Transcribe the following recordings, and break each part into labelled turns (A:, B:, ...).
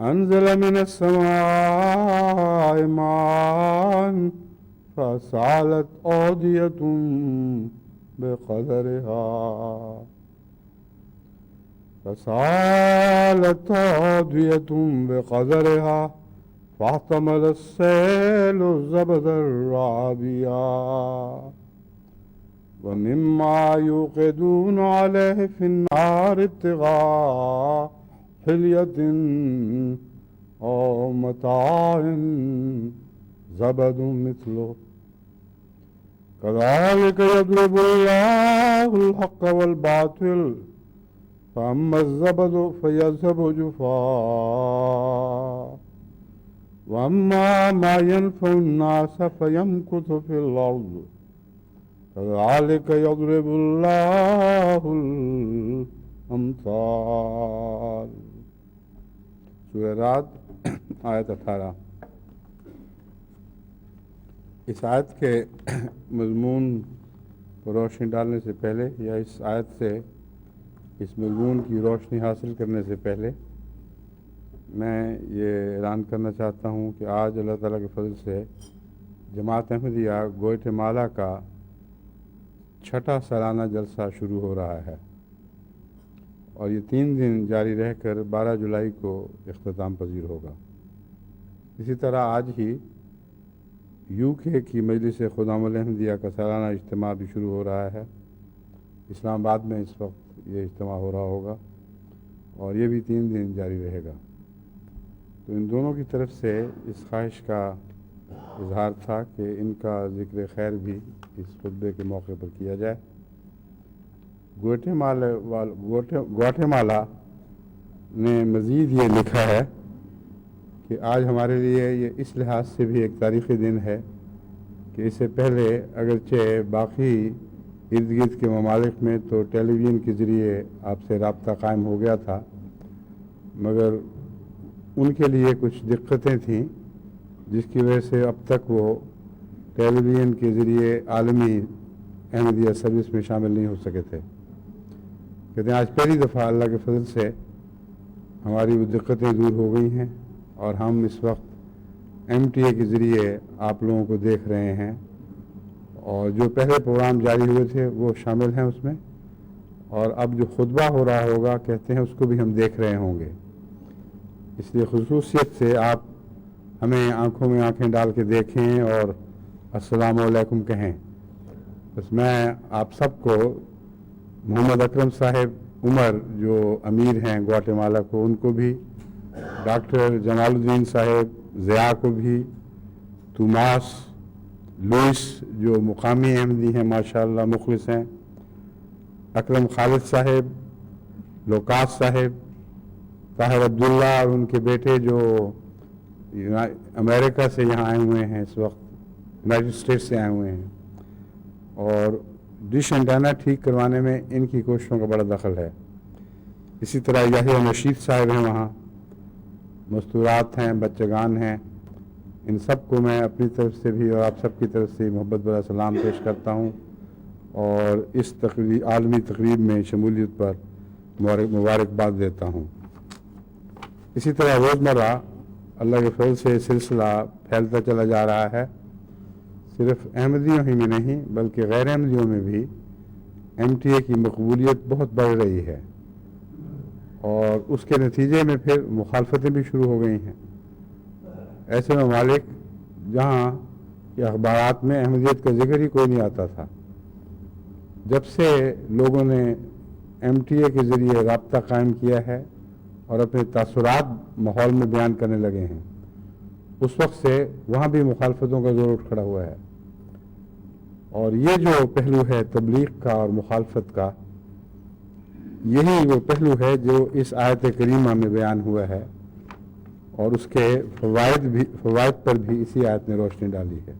A: أنزل من السماء ماء فسالت أودية بقدرها فاحتمل السيل زبدا رابيا ومما يوقدون عليه في النار ابتغاء حلية أو متاع زبد مثله كذلك يضرب الله الحق والباطل فأما الزبد فيذهب جفاء وأما ما ينفع الناس فيمكث في الأرض كذلك يضرب الله الأمثال. سورہ رعد آیت 18. اس آیت کے مضمون پر روشنی ڈالنے سے پہلے یا اس آیت سے اس مضمون کی روشنی حاصل کرنے سے پہلے میں یہ اعلان کرنا چاہتا ہوں کہ آج اللہ تعالیٰ کے فضل سے جماعت احمدیہ گوئٹے مالا کا 6واں سالانہ جلسہ شروع ہو رہا ہے اور یہ 3 دن جاری رہ کر 12 جولائی کو اختتام پذیر ہوگا. اسی طرح آج ہی UK کی مجلس خدام الاحمدیہ کا سالانہ اجتماع بھی شروع ہو رہا ہے. اسلام آباد میں اس وقت یہ اجتماع ہو رہا ہوگا اور یہ بھی 3 دن جاری رہے گا. تو ان دونوں کی طرف سے اس خواہش کا اظہار تھا کہ ان کا ذکر خیر بھی اس خطبے کے موقع پر کیا جائے. گواٹے مالا نے مزید یہ لکھا ہے کہ آج ہمارے لیے یہ اس لحاظ سے بھی ایک تاریخی دن ہے کہ اس سے پہلے اگرچہ باقی ارد گرد کے ممالک میں تو ٹیلی ویژن کے ذریعے آپ سے رابطہ قائم ہو گیا تھا، مگر ان کے لیے کچھ دقتیں تھیں جس کی وجہ سے اب تک وہ ٹیلی ویژن کے ذریعے عالمی احمدیہ سروس میں شامل نہیں ہو سکے تھے. کہتے ہیں آج پہلی دفعہ اللہ کے فضل سے ہماری وہ دقتیں دور ہو گئی ہیں اور ہم اس وقت MTA کے ذریعے آپ لوگوں کو دیکھ رہے ہیں اور جو پہلے پروگرام جاری ہوئے تھے وہ شامل ہیں اس میں، اور اب جو خطبہ ہو رہا ہوگا کہتے ہیں اس کو بھی ہم دیکھ رہے ہوں گے. اس لیے خصوصیت سے آپ ہمیں آنکھوں میں آنکھیں ڈال کے دیکھیں اور السلام علیکم کہیں. بس میں آپ سب کو محمد اکرم صاحب عمر جو امیر ہیں گواٹے مالا کو، ان کو بھی، ڈاکٹر جمال الدین صاحب ضیاء کو بھی، توماس لوئس جو مقامی احمدی ہیں ماشاءاللہ مخلص ہیں، اکرم خالد صاحب، لوکاس صاحب، طاہر عبداللہ اور ان کے بیٹے جو امریکہ سے یہاں آئے ہوئے ہیں، اس وقت یونائٹڈ اسٹیٹس سے آئے ہوئے ہیں، اور ڈش اینٹینا ٹھیک کروانے میں ان کی کوششوں کا بڑا دخل ہے. اسی طرح یحییٰ نشید صاحب ہیں وہاں، مستورات ہیں، بچگان ہیں. ان سب کو میں اپنی طرف سے بھی اور آپ سب کی طرف سے محبت بھرا سلام پیش کرتا ہوں اور اس عالمی تقریب میں شمولیت پر مبارکباد دیتا ہوں. اسی طرح روزمرہ اللہ کے فضل سے سلسلہ پھیلتا چلا جا رہا ہے. صرف احمدیوں ہی میں نہیں بلکہ غیر احمدیوں میں بھی MTA کی مقبولیت بہت بڑھ رہی ہے اور اس کے نتیجے میں پھر مخالفتیں بھی شروع ہو گئی ہیں. ایسے ممالک جہاں کہ اخبارات میں احمدیت کا ذکر ہی کوئی نہیں آتا تھا، جب سے لوگوں نے MTA کے ذریعے رابطہ قائم کیا ہے اور اپنے تاثرات ماحول میں بیان کرنے لگے ہیں، اس وقت سے وہاں بھی مخالفتوں کا زور اٹھ کھڑا ہوا ہے. اور یہ جو پہلو ہے تبلیغ کا اور مخالفت کا، یہی وہ پہلو ہے جو اس آیت کریمہ میں بیان ہوا ہے اور اس کے فوائد پر بھی اسی آیت نے روشنی ڈالی ہے.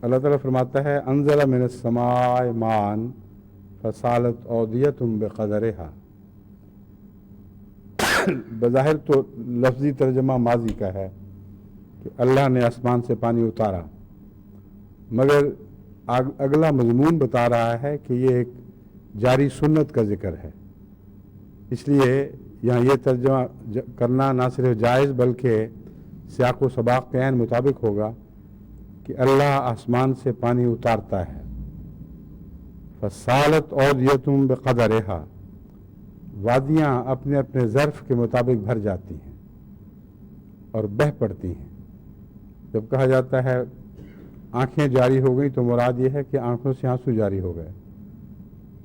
A: اللہ تعالیٰ فرماتا ہے انزل من السماء ماء فسالت اودیۃ بقدرها. بظاہر تو لفظی ترجمہ ماضی کا ہے کہ اللہ نے آسمان سے پانی اتارا، مگر اگلا مضمون بتا رہا ہے کہ یہ ایک جاری سنت کا ذکر ہے. اس لیے یہاں یہ ترجمہ کرنا نہ صرف جائز بلکہ سیاق و سباق کے عین مطابق ہوگا کہ اللہ آسمان سے پانی اتارتا ہے. فسالت اودیۃ بقدرها، وادیاں اپنے اپنے ظرف کے مطابق بھر جاتی ہیں اور بہہ پڑتی ہیں. جب کہا جاتا ہے آنکھیں جاری ہو گئیں تو مراد یہ ہے کہ آنکھوں سے آنسو جاری ہو گئے.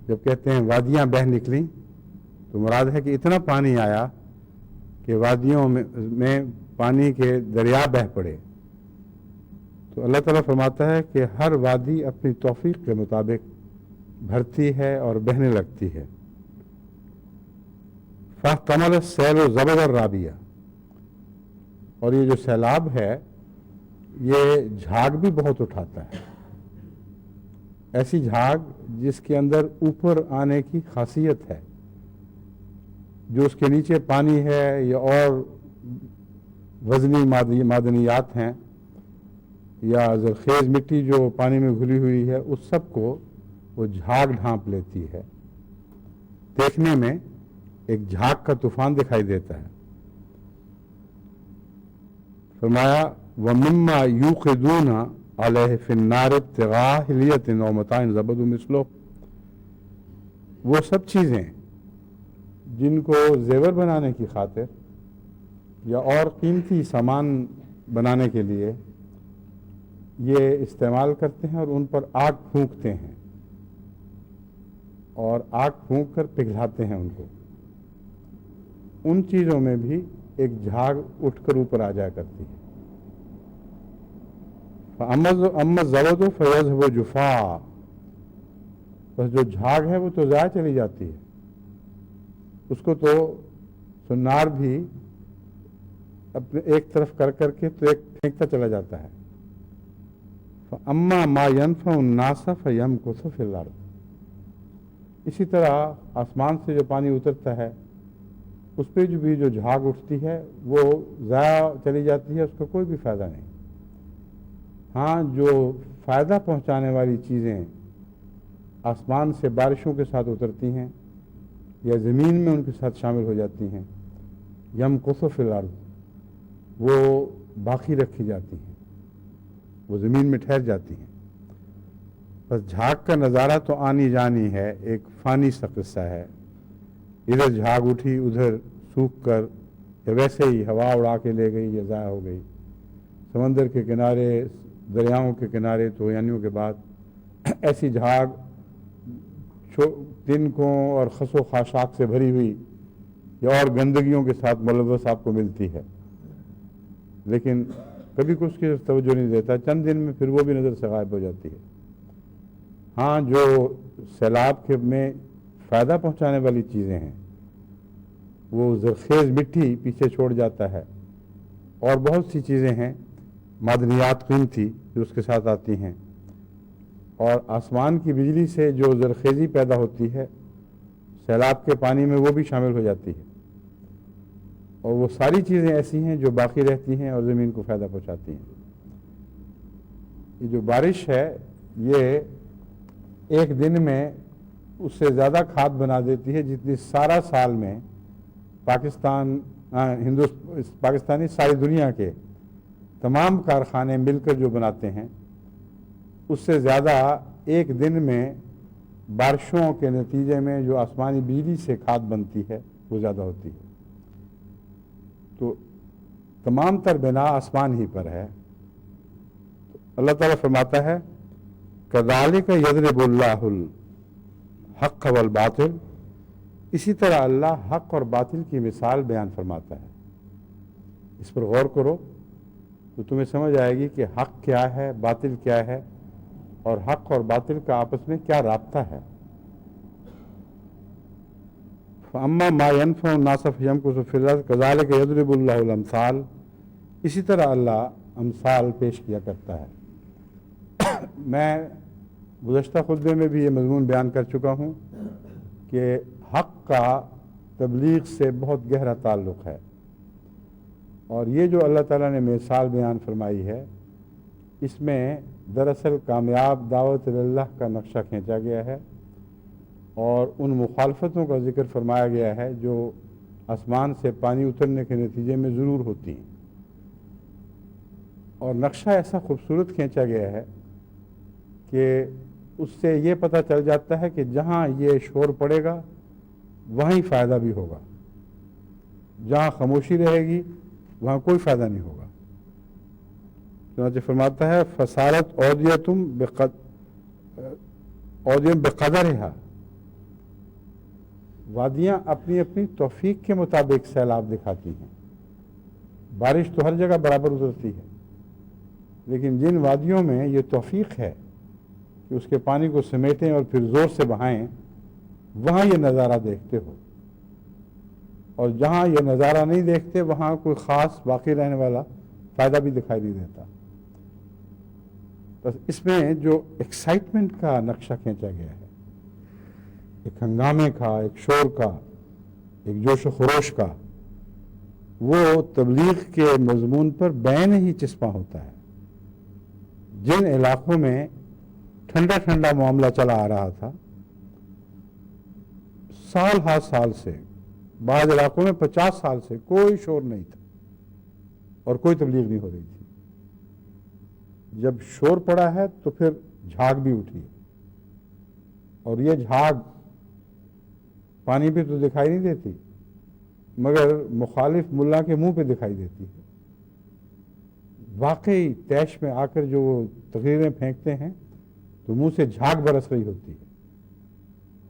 A: جب کہتے ہیں وادیاں بہہ نکلیں تو مراد ہے کہ اتنا پانی آیا کہ وادیوں میں پانی کے دریا بہہ پڑے. تو اللہ تعالیٰ فرماتا ہے کہ ہر وادی اپنی توفیق کے مطابق بھرتی ہے اور بہنے لگتی ہے. فاحتمل السیل زبد الرابیہ، اور یہ جو سیلاب ہے یہ جھاگ بھی بہت اٹھاتا ہے، ایسی جھاگ جس کے اندر اوپر آنے کی خاصیت ہے، جو اس کے نیچے پانی ہے یا اور وزنی معدنیات ہیں یا زرخیز مٹی جو پانی میں گھلی ہوئی ہے، اس سب کو وہ جھاگ ڈھانپ لیتی ہے، دیکھنے میں ایک جھاگ کا طوفان دکھائی دیتا ہے۔ فرمایا وَمِمَّا يُوقِدُونَ عَلَيْهِ فِي النَّارِ ابْتِغَاءَ حِلْيَةٍ أَوْ مَتَاعٍ زَبَدٌ مِثْلُهُ، وہ سب چیزیں جن کو زیور بنانے کی خاطر یا اور قیمتی سامان بنانے کے لیے یہ استعمال کرتے ہیں اور ان پر آگ پھونکتے ہیں اور آگ پھونک کر پگھلاتے ہیں ان کو، ان چیزوں میں بھی ایک جھاگ اٹھ کر اوپر آ جایا کرتی ہے۔ اما الزبد فیذهب جفاء، بس جو جھاگ ہے وہ تو ضائع چلی جاتی ہے، اس کو تو سنار بھی اپنے ایک طرف کر کر کے تو ایک پھینکتا چلا جاتا ہے۔ فَأَمَّا مَا يَنْفَعُ النَّاسَ فَيَمْكُثُ فِي الْأَرْضِ، اسی طرح آسمان سے جو پانی اترتا ہے اس پہ بھی جو جھاگ اٹھتی ہے وہ ضائع چلی جاتی ہے، اس کا کوئی بھی فائدہ نہیں۔ ہاں، جو فائدہ پہنچانے والی چیزیں آسمان سے بارشوں کے ساتھ اترتی ہیں یا زمین میں ان کے ساتھ شامل ہو جاتی ہیں، یمکث فی الارض، وہ باقی رکھی جاتی ہیں، وہ زمین میں ٹھہر جاتی ہیں۔ بس جھاگ کا نظارہ تو آنی جانی ہے، ایک فانی سا قصہ ہے، ادھر جھاگ اٹھی ادھر سوکھ کر یا ویسے ہی ہوا اڑا کے لے گئی یا ضائع ہو گئی۔ سمندر کے کنارے، دریاؤں کے کنارے طوفانیوں کے بعد ایسی جھاگ تنکوں اور خس و خاشاک سے بھری ہوئی یا اور گندگیوں کے ساتھ ملوث آپ کو ملتی ہے، لیکن کبھی کچھ کی توجہ نہیں دیتا، چند دن میں پھر وہ بھی نظر سے غائب ہو جاتی ہے۔ ہاں، جو سیلاب کے میں فائدہ پہنچانے والی چیزیں ہیں وہ زرخیز مٹی پیچھے چھوڑ جاتا ہے، اور بہت سی چیزیں ہیں معدنیات قیمتی جو اس کے ساتھ آتی ہیں، اور آسمان کی بجلی سے جو زرخیزی پیدا ہوتی ہے سیلاب کے پانی میں وہ بھی شامل ہو جاتی ہے، اور وہ ساری چیزیں ایسی ہیں جو باقی رہتی ہیں اور زمین کو فائدہ پہنچاتی ہیں۔ یہ جو بارش ہے یہ ایک دن میں اس سے زیادہ کھاد بنا دیتی ہے جتنی سارا سال میں پاکستانی ساری دنیا کے تمام کارخانے مل کر جو بناتے ہیں اس سے زیادہ ایک دن میں بارشوں کے نتیجے میں جو آسمانی بجلی سے کھاد بنتی ہے وہ زیادہ ہوتی ہے۔ تو تمام تر بنا آسمان ہی پر ہے۔ تو اللہ تعالیٰ فرماتا ہے کذالک یضرب اللہ الحق والباطل، اسی طرح اللہ حق اور باطل کی مثال بیان فرماتا ہے۔ اس پر غور کرو تو تمہیں سمجھ آئے گی کہ حق کیا ہے، باطل کیا ہے، اور حق اور باطل کا آپس میں کیا رابطہ ہے۔ فَأَمَّا مَا يَنْفَعُ النَّاسَ فَيَمْكُثُ فِي الْأَرْضِ كَذَلِكَ يَضْرِبُ اللَّهُ الْأَمْثَالَ، اسی طرح اللہ امثال پیش کیا کرتا ہے۔ میں گزشتہ خطبے میں بھی یہ مضمون بیان کر چکا ہوں کہ حق کا تبلیغ سے بہت گہرا تعلق ہے، اور یہ جو اللہ تعالیٰ نے مثال بیان فرمائی ہے اس میں دراصل کامیاب دعوت اللہ کا نقشہ کھینچا گیا ہے، اور ان مخالفتوں کا ذکر فرمایا گیا ہے جو آسمان سے پانی اترنے کے نتیجے میں ضرور ہوتی ہیں، اور نقشہ ایسا خوبصورت کھینچا گیا ہے کہ اس سے یہ پتہ چل جاتا ہے کہ جہاں یہ شور پڑے گا وہیں فائدہ بھی ہوگا، جہاں خاموشی رہے گی وہاں کوئی فائدہ نہیں ہوگا۔ چنانچہ فرماتا ہے فصارت اودیتم بقدرها، وادیاں اپنی اپنی توفیق کے مطابق سیلاب دکھاتی ہیں۔ بارش تو ہر جگہ برابر اترتی ہے، لیکن جن وادیوں میں یہ توفیق ہے کہ اس کے پانی کو سمیٹیں اور پھر زور سے بہائیں، وہاں یہ نظارہ دیکھتے ہو۔ اور جہاں یہ نظارہ نہیں دیکھتے وہاں کوئی خاص باقی رہنے والا فائدہ بھی دکھائی نہیں دیتا. بس اس میں جو ایکسائٹمنٹ کا نقشہ کھینچا گیا ہے، ایک ہنگامے کا، ایک شور کا، ایک جوش و خروش کا، وہ تبلیغ کے مضمون پر بین ہی چسپاں ہوتا ہے. جن علاقوں میں ٹھنڈا ٹھنڈا معاملہ چلا آ رہا تھا، سال ہر سال سے، بعض علاقوں میں 50 سال سے کوئی شور نہیں تھا اور کوئی تبلیغ نہیں ہو رہی تھی. جب شور پڑا ہے تو پھر جھاگ بھی اٹھی، اور یہ جھاگ پانی پہ تو دکھائی نہیں دیتی مگر مخالف ملا کے منہ پہ دکھائی دیتی ہے. واقعی طیش میں آ کر جو وہ تقریریں پھینکتے ہیں تو منہ سے جھاگ برس رہی ہوتی ہے.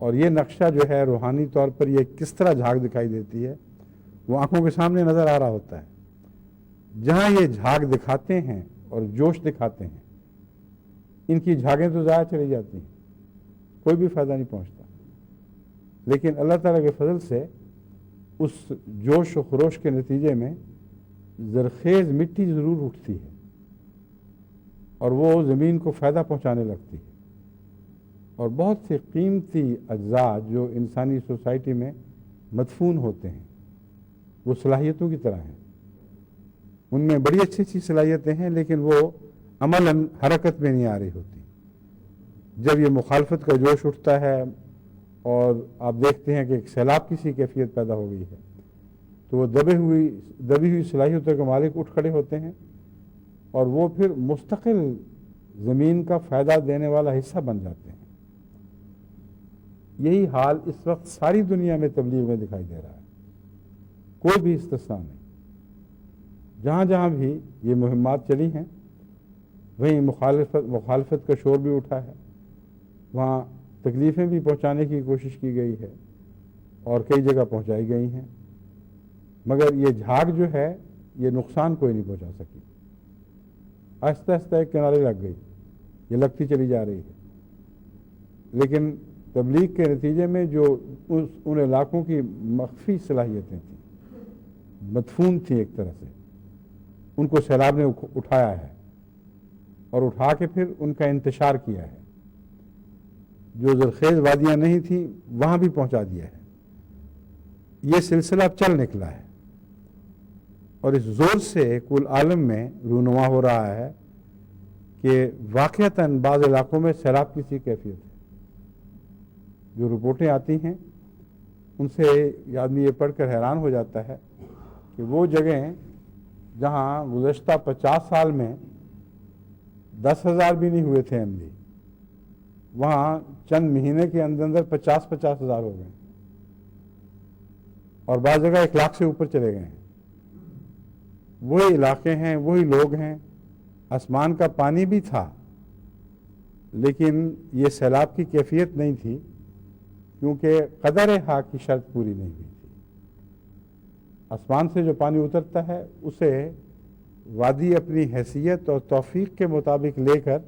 A: اور یہ نقشہ جو ہے روحانی طور پر یہ کس طرح جھاگ دکھائی دیتی ہے وہ آنکھوں کے سامنے نظر آ رہا ہوتا ہے. جہاں یہ جھاگ دکھاتے ہیں اور جوش دکھاتے ہیں، ان کی جھاگیں تو ضائع چلی جاتی ہیں، کوئی بھی فائدہ نہیں پہنچتا. لیکن اللہ تعالیٰ کے فضل سے اس جوش و خروش کے نتیجے میں زرخیز مٹی ضرور اٹھتی ہے اور وہ زمین کو فائدہ پہنچانے لگتی ہے. اور بہت سے قیمتی اجزاء جو انسانی سوسائٹی میں مدفون ہوتے ہیں وہ صلاحیتوں کی طرح ہیں. ان میں بڑی اچھی اچھی صلاحیتیں ہیں لیکن وہ عملاً حرکت میں نہیں آ رہی ہوتی. جب یہ مخالفت کا جوش اٹھتا ہے اور آپ دیکھتے ہیں کہ ایک سیلاب کسی کیفیت پیدا ہو گئی ہے تو وہ دبی ہوئی صلاحیتوں کے مالک اٹھ کھڑے ہوتے ہیں اور وہ پھر مستقل زمین کا فائدہ دینے والا حصہ بن جاتے ہیں. یہی حال اس وقت ساری دنیا میں تبلیغ میں دکھائی دے رہا ہے، کوئی بھی استثناء نہیں. جہاں جہاں بھی یہ مہمات چلی ہیں وہیں مخالفت کا شور بھی اٹھا ہے، وہاں تکلیفیں بھی پہنچانے کی کوشش کی گئی ہے اور کئی جگہ پہنچائی گئی ہیں، مگر یہ جھاگ جو ہے یہ نقصان کوئی نہیں پہنچا سکی. آہستہ آہستہ ایک کنارے لگ گئی، یہ لگتی چلی جا رہی ہے. لیکن تبلیغ کے نتیجے میں جو ان علاقوں کی مخفی صلاحیتیں تھیں، مدفون تھیں ایک طرح سے، ان کو سیلاب نے اٹھایا ہے اور اٹھا کے پھر ان کا انتشار کیا ہے. جو زرخیز وادیاں نہیں تھیں وہاں بھی پہنچا دیا ہے. یہ سلسلہ اب چل نکلا ہے اور اس زور سے کل عالم میں رونما ہو رہا ہے کہ واقعتاً بعض علاقوں میں سیلاب کی سی کیفیت ہے. جو رپورٹیں آتی ہیں ان سے آدمی یہ پڑھ کر حیران ہو جاتا ہے کہ وہ جگہیں جہاں گزشتہ 50 سال میں 10,000 بھی نہیں ہوئے تھے عملی، وہاں چند مہینے کے اندر 50,000 ہو گئے اور بعض جگہ 1 لاکھ سے اوپر چلے گئے ہیں. وہی علاقے ہیں، وہی لوگ ہیں، آسمان کا پانی بھی تھا لیکن یہ سیلاب کی کیفیت نہیں تھی کیونکہ قدر حق کی شرط پوری نہیں ہوئی تھی. آسمان سے جو پانی اترتا ہے اسے وادی اپنی حیثیت اور توفیق کے مطابق لے کر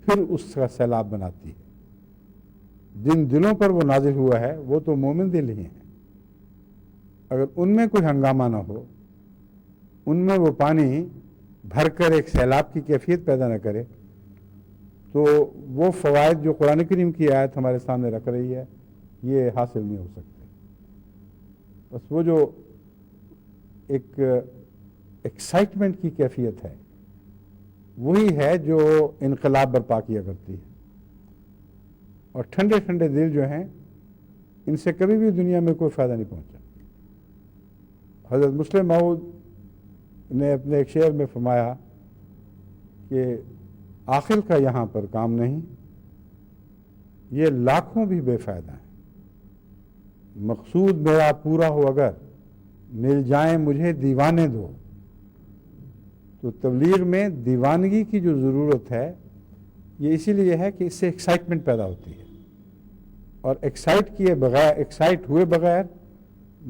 A: پھر اس کا سیلاب بناتی ہے. جن دلوں پر وہ نازل ہوا ہے وہ تو مومن دل ہی ہیں. اگر ان میں کوئی ہنگامہ نہ ہو، ان میں وہ پانی بھر کر ایک سیلاب کی کیفیت پیدا نہ کرے تو وہ فوائد جو قرآن کریم کی آیت ہمارے سامنے رکھ رہی ہے یہ حاصل نہیں ہو سکتے. بس وہ جو ایک ایکسائٹمنٹ کی کیفیت ہے وہی ہے جو انقلاب برپا کیا کرتی ہے. اور ٹھنڈے ٹھنڈے دل جو ہیں ان سے کبھی بھی دنیا میں کوئی فائدہ نہیں پہنچا. حضرت مسلم موعود نے اپنے ایک شعر میں فرمایا کہ عاقل کا یہاں پر کام نہیں، یہ لاکھوں بھی بے فائدہ ہیں. مقصود میرا پورا ہو اگر مل جائیں مجھے دیوانے دو. تو تبلیغ میں دیوانگی کی جو ضرورت ہے یہ اسی لیے ہے کہ اس سے ایکسائٹمنٹ پیدا ہوتی ہے اور ایکسائٹ ہوئے بغیر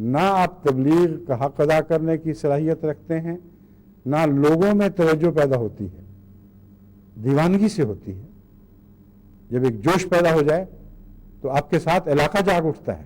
A: نہ آپ تبلیغ کا حق ادا کرنے کی صلاحیت رکھتے ہیں، نہ لوگوں میں توجہ پیدا ہوتی ہے. دیوانگی سے ہوتی ہے. جب ایک جوش پیدا ہو جائے تو آپ کے ساتھ علاقہ جاگ اٹھتا ہے.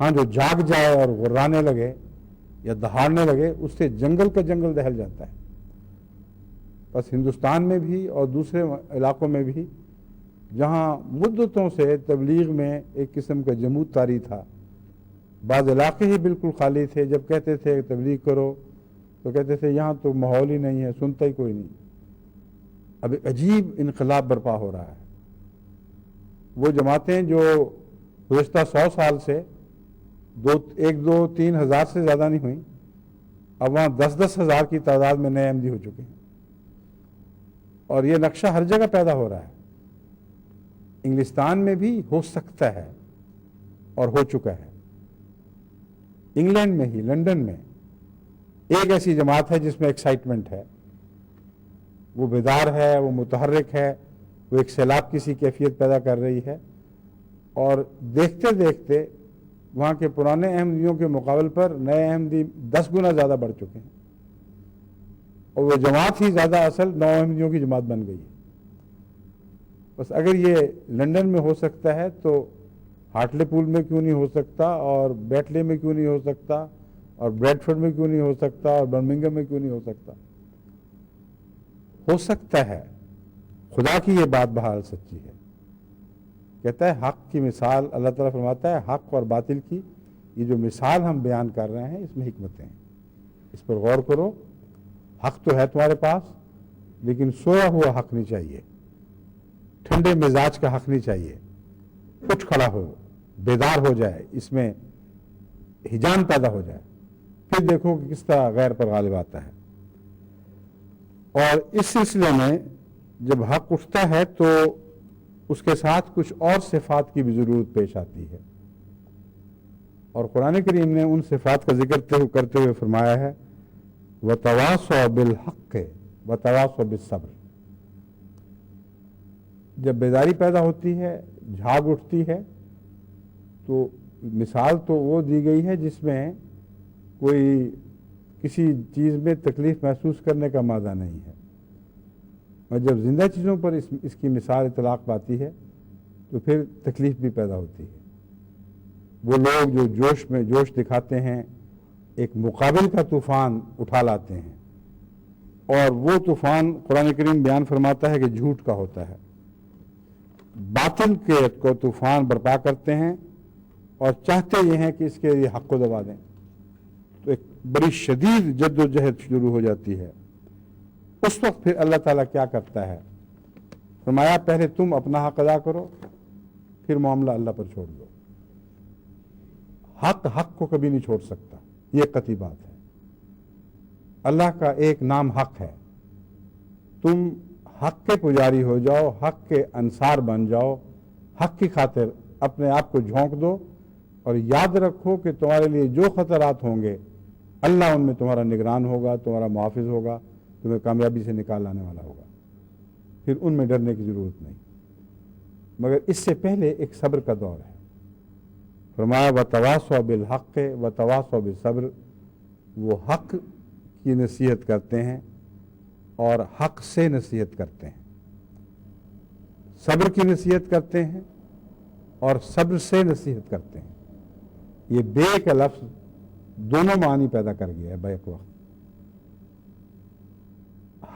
A: ہاں جو جاگ جائے اور غرانے لگے یا دہاڑنے لگے اس سے جنگل کا جنگل دہل جاتا ہے. بس ہندوستان میں بھی اور دوسرے علاقوں میں بھی جہاں مدتوں سے تبلیغ میں ایک قسم کا جمود طاری تھا، بعض علاقے ہی بالکل خالی تھے. جب کہتے تھے تبلیغ کرو تو کہتے تھے یہاں تو ماحول ہی نہیں ہے، سنتا ہی کوئی نہیں. اب ایک عجیب انقلاب برپا ہو رہا ہے. وہ جماعتیں جو گزشتہ 100 سال سے 1-2-3 ہزار سے زیادہ نہیں ہوئیں، اب وہاں 10-10 ہزار کی تعداد میں نئے احمدی ہو چکے ہیں. اور یہ نقشہ ہر جگہ پیدا ہو رہا ہے. انگلستان میں بھی ہو سکتا ہے اور ہو چکا ہے. انگلینڈ میں ہی، لندن میں ایک ایسی جماعت ہے جس میں ایکسائٹمنٹ ہے، وہ بیدار ہے، وہ متحرک ہے، وہ ایک سیلاب کسی کیفیت پیدا کر رہی ہے. اور دیکھتے دیکھتے وہاں کے پرانے احمدیوں کے مقابل پر نئے احمدی 10 گنا زیادہ بڑھ چکے ہیں، اور وہ جماعت ہی زیادہ اصل نو احمدیوں کی جماعت بن گئی ہے. بس اگر یہ لندن میں ہو سکتا ہے تو ہارٹلے پول میں کیوں نہیں ہو سکتا، اور بیٹلے میں کیوں نہیں ہو سکتا، اور بریڈفورڈ میں کیوں نہیں ہو سکتا، اور برمنگھم میں کیوں نہیں ہو سکتا. ہو سکتا ہے. خدا کی یہ بات بہرحال سچی ہے. کہتا ہے حق کی مثال، اللہ تعالیٰ فرماتا ہے حق اور باطل کی یہ جو مثال ہم بیان کر رہے ہیں اس میں حکمتیں ہیں، اس پر غور کرو. حق تو ہے تمہارے پاس، لیکن سویا ہوا حق نہیں چاہیے، ٹھنڈے مزاج کا حق نہیں چاہیے. اٹھ کھڑا ہو، بیدار ہو جائے، اس میں ہجان پیدا ہو جائے، پھر دیکھو کہ کس طرح غیر پر غالب آتا ہے. اور اس سلسلے میں جب حق اٹھتا ہے تو اس کے ساتھ کچھ اور صفات کی بھی ضرورت پیش آتی ہے. اور قرآن کریم نے ان صفات کا ذکر کرتے ہوئے فرمایا ہے وَتَوَاصَوْا بِالْحَقِّ وَتَوَاصَوْا بِالصَّبْرِ. جب بیداری پیدا ہوتی ہے، جھاگ اٹھتی ہے، تو مثال تو وہ دی گئی ہے جس میں کوئی کسی چیز میں تکلیف محسوس کرنے کا مادہ نہیں ہے. اور جب زندہ چیزوں پر اس کی مثال اطلاق پاتی ہے تو پھر تکلیف بھی پیدا ہوتی ہے. وہ لوگ جو جوش دکھاتے ہیں، ایک مقابل کا طوفان اٹھا لاتے ہیں، اور وہ طوفان قرآن کریم بیان فرماتا ہے کہ جھوٹ کا ہوتا ہے. باطل کے کو طوفان برپا کرتے ہیں اور چاہتے یہ ہیں کہ اس کے لیے حق کو دبا دیں. تو ایک بڑی شدید جد و جہد شروع ہو جاتی ہے. اس وقت پھر اللہ تعالیٰ کیا کرتا ہے؟ فرمایا پہلے تم اپنا حق ادا کرو، پھر معاملہ اللہ پر چھوڑ دو. حق کو کبھی نہیں چھوڑ سکتا، یہ قطعی بات ہے. اللہ کا ایک نام حق ہے. تم حق کے پجاری ہو جاؤ، حق کے انصار بن جاؤ، حق کی خاطر اپنے آپ کو جھونک دو، اور یاد رکھو کہ تمہارے لیے جو خطرات ہوں گے اللہ ان میں تمہارا نگران ہوگا، تمہارا محافظ ہوگا، تمہیں کامیابی سے نکال لانے والا ہوگا. پھر ان میں ڈرنے کی ضرورت نہیں. مگر اس سے پہلے ایک صبر کا دور ہے. فرمایا وَتَوَاصَوْا بِالْحَقِّ وَتَوَاصَوْا بِالصَّبْرِ. وہ حق کی نصیحت کرتے ہیں اور حق سے نصیحت کرتے ہیں، صبر کی نصیحت کرتے ہیں اور صبر سے نصیحت کرتے ہیں. یہ بے کا لفظ دونوں معنی پیدا کر گیا ہے بیک وقت.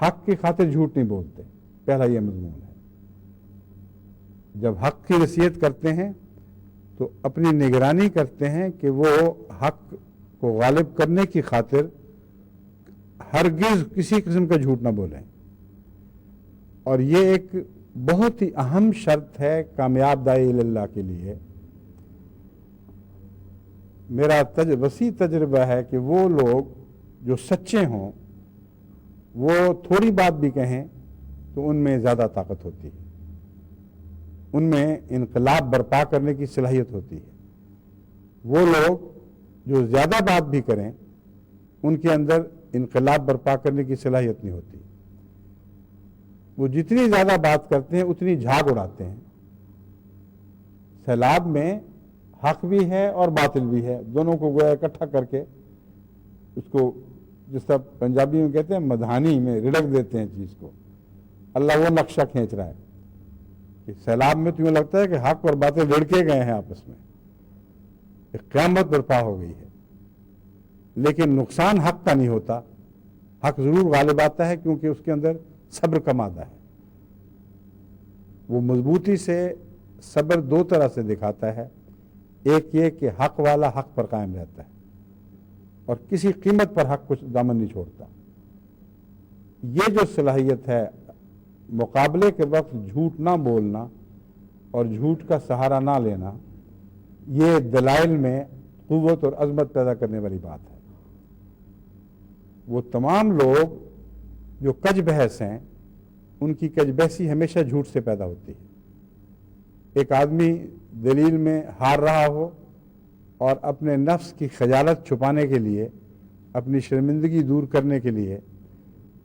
A: حق کی خاطر جھوٹ نہیں بولتے، پہلا یہ مضمون ہے. جب حق کی نصیحت کرتے ہیں تو اپنی نگرانی کرتے ہیں کہ وہ حق کو غالب کرنے کی خاطر ہرگز کسی قسم کا جھوٹ نہ بولیں. اور یہ ایک بہت ہی اہم شرط ہے کامیاب داعی اللہ کے لیے. میرا وسیع تجربہ ہے کہ وہ لوگ جو سچے ہوں وہ تھوڑی بات بھی کہیں تو ان میں زیادہ طاقت ہوتی ہے، ان میں انقلاب برپا کرنے کی صلاحیت ہوتی ہے. وہ لوگ جو زیادہ بات بھی کریں ان کے اندر انقلاب برپا کرنے کی صلاحیت نہیں ہوتی. وہ جتنی زیادہ بات کرتے ہیں اتنی جھاگ اڑاتے ہیں. سیلاب میں حق بھی ہے اور باطل بھی ہے، دونوں کو گویا اکٹھا کر کے اس کو جس طرح پنجابی میں کہتے ہیں مدھانی میں رڑک دیتے ہیں چیز کو. اللہ وہ نقشہ کھینچ رہا ہے کہ سیلاب میں تمہیں لگتا ہے کہ حق اور باطل لڑکے گئے ہیں آپس میں، ایک قیامت برپا ہو گئی ہے، لیکن نقصان حق کا نہیں ہوتا، حق ضرور غالب آتا ہے کیونکہ اس کے اندر صبر کا مادہ ہے۔ وہ مضبوطی سے صبر دو طرح سے دکھاتا ہے، ایک یہ کہ حق والا حق پر قائم رہتا ہے اور کسی قیمت پر حق کچھ دامن نہیں چھوڑتا۔ یہ جو صلاحیت ہے مقابلے کے وقت جھوٹ نہ بولنا اور جھوٹ کا سہارا نہ لینا، یہ دلائل میں قوت اور عظمت پیدا کرنے والی بات ہے۔ وہ تمام لوگ جو کج بحث ہیں، ان کی کج بحثی ہمیشہ جھوٹ سے پیدا ہوتی ہے۔ ایک آدمی دلیل میں ہار رہا ہو اور اپنے نفس کی خجالت چھپانے کے لیے، اپنی شرمندگی دور کرنے کے لیے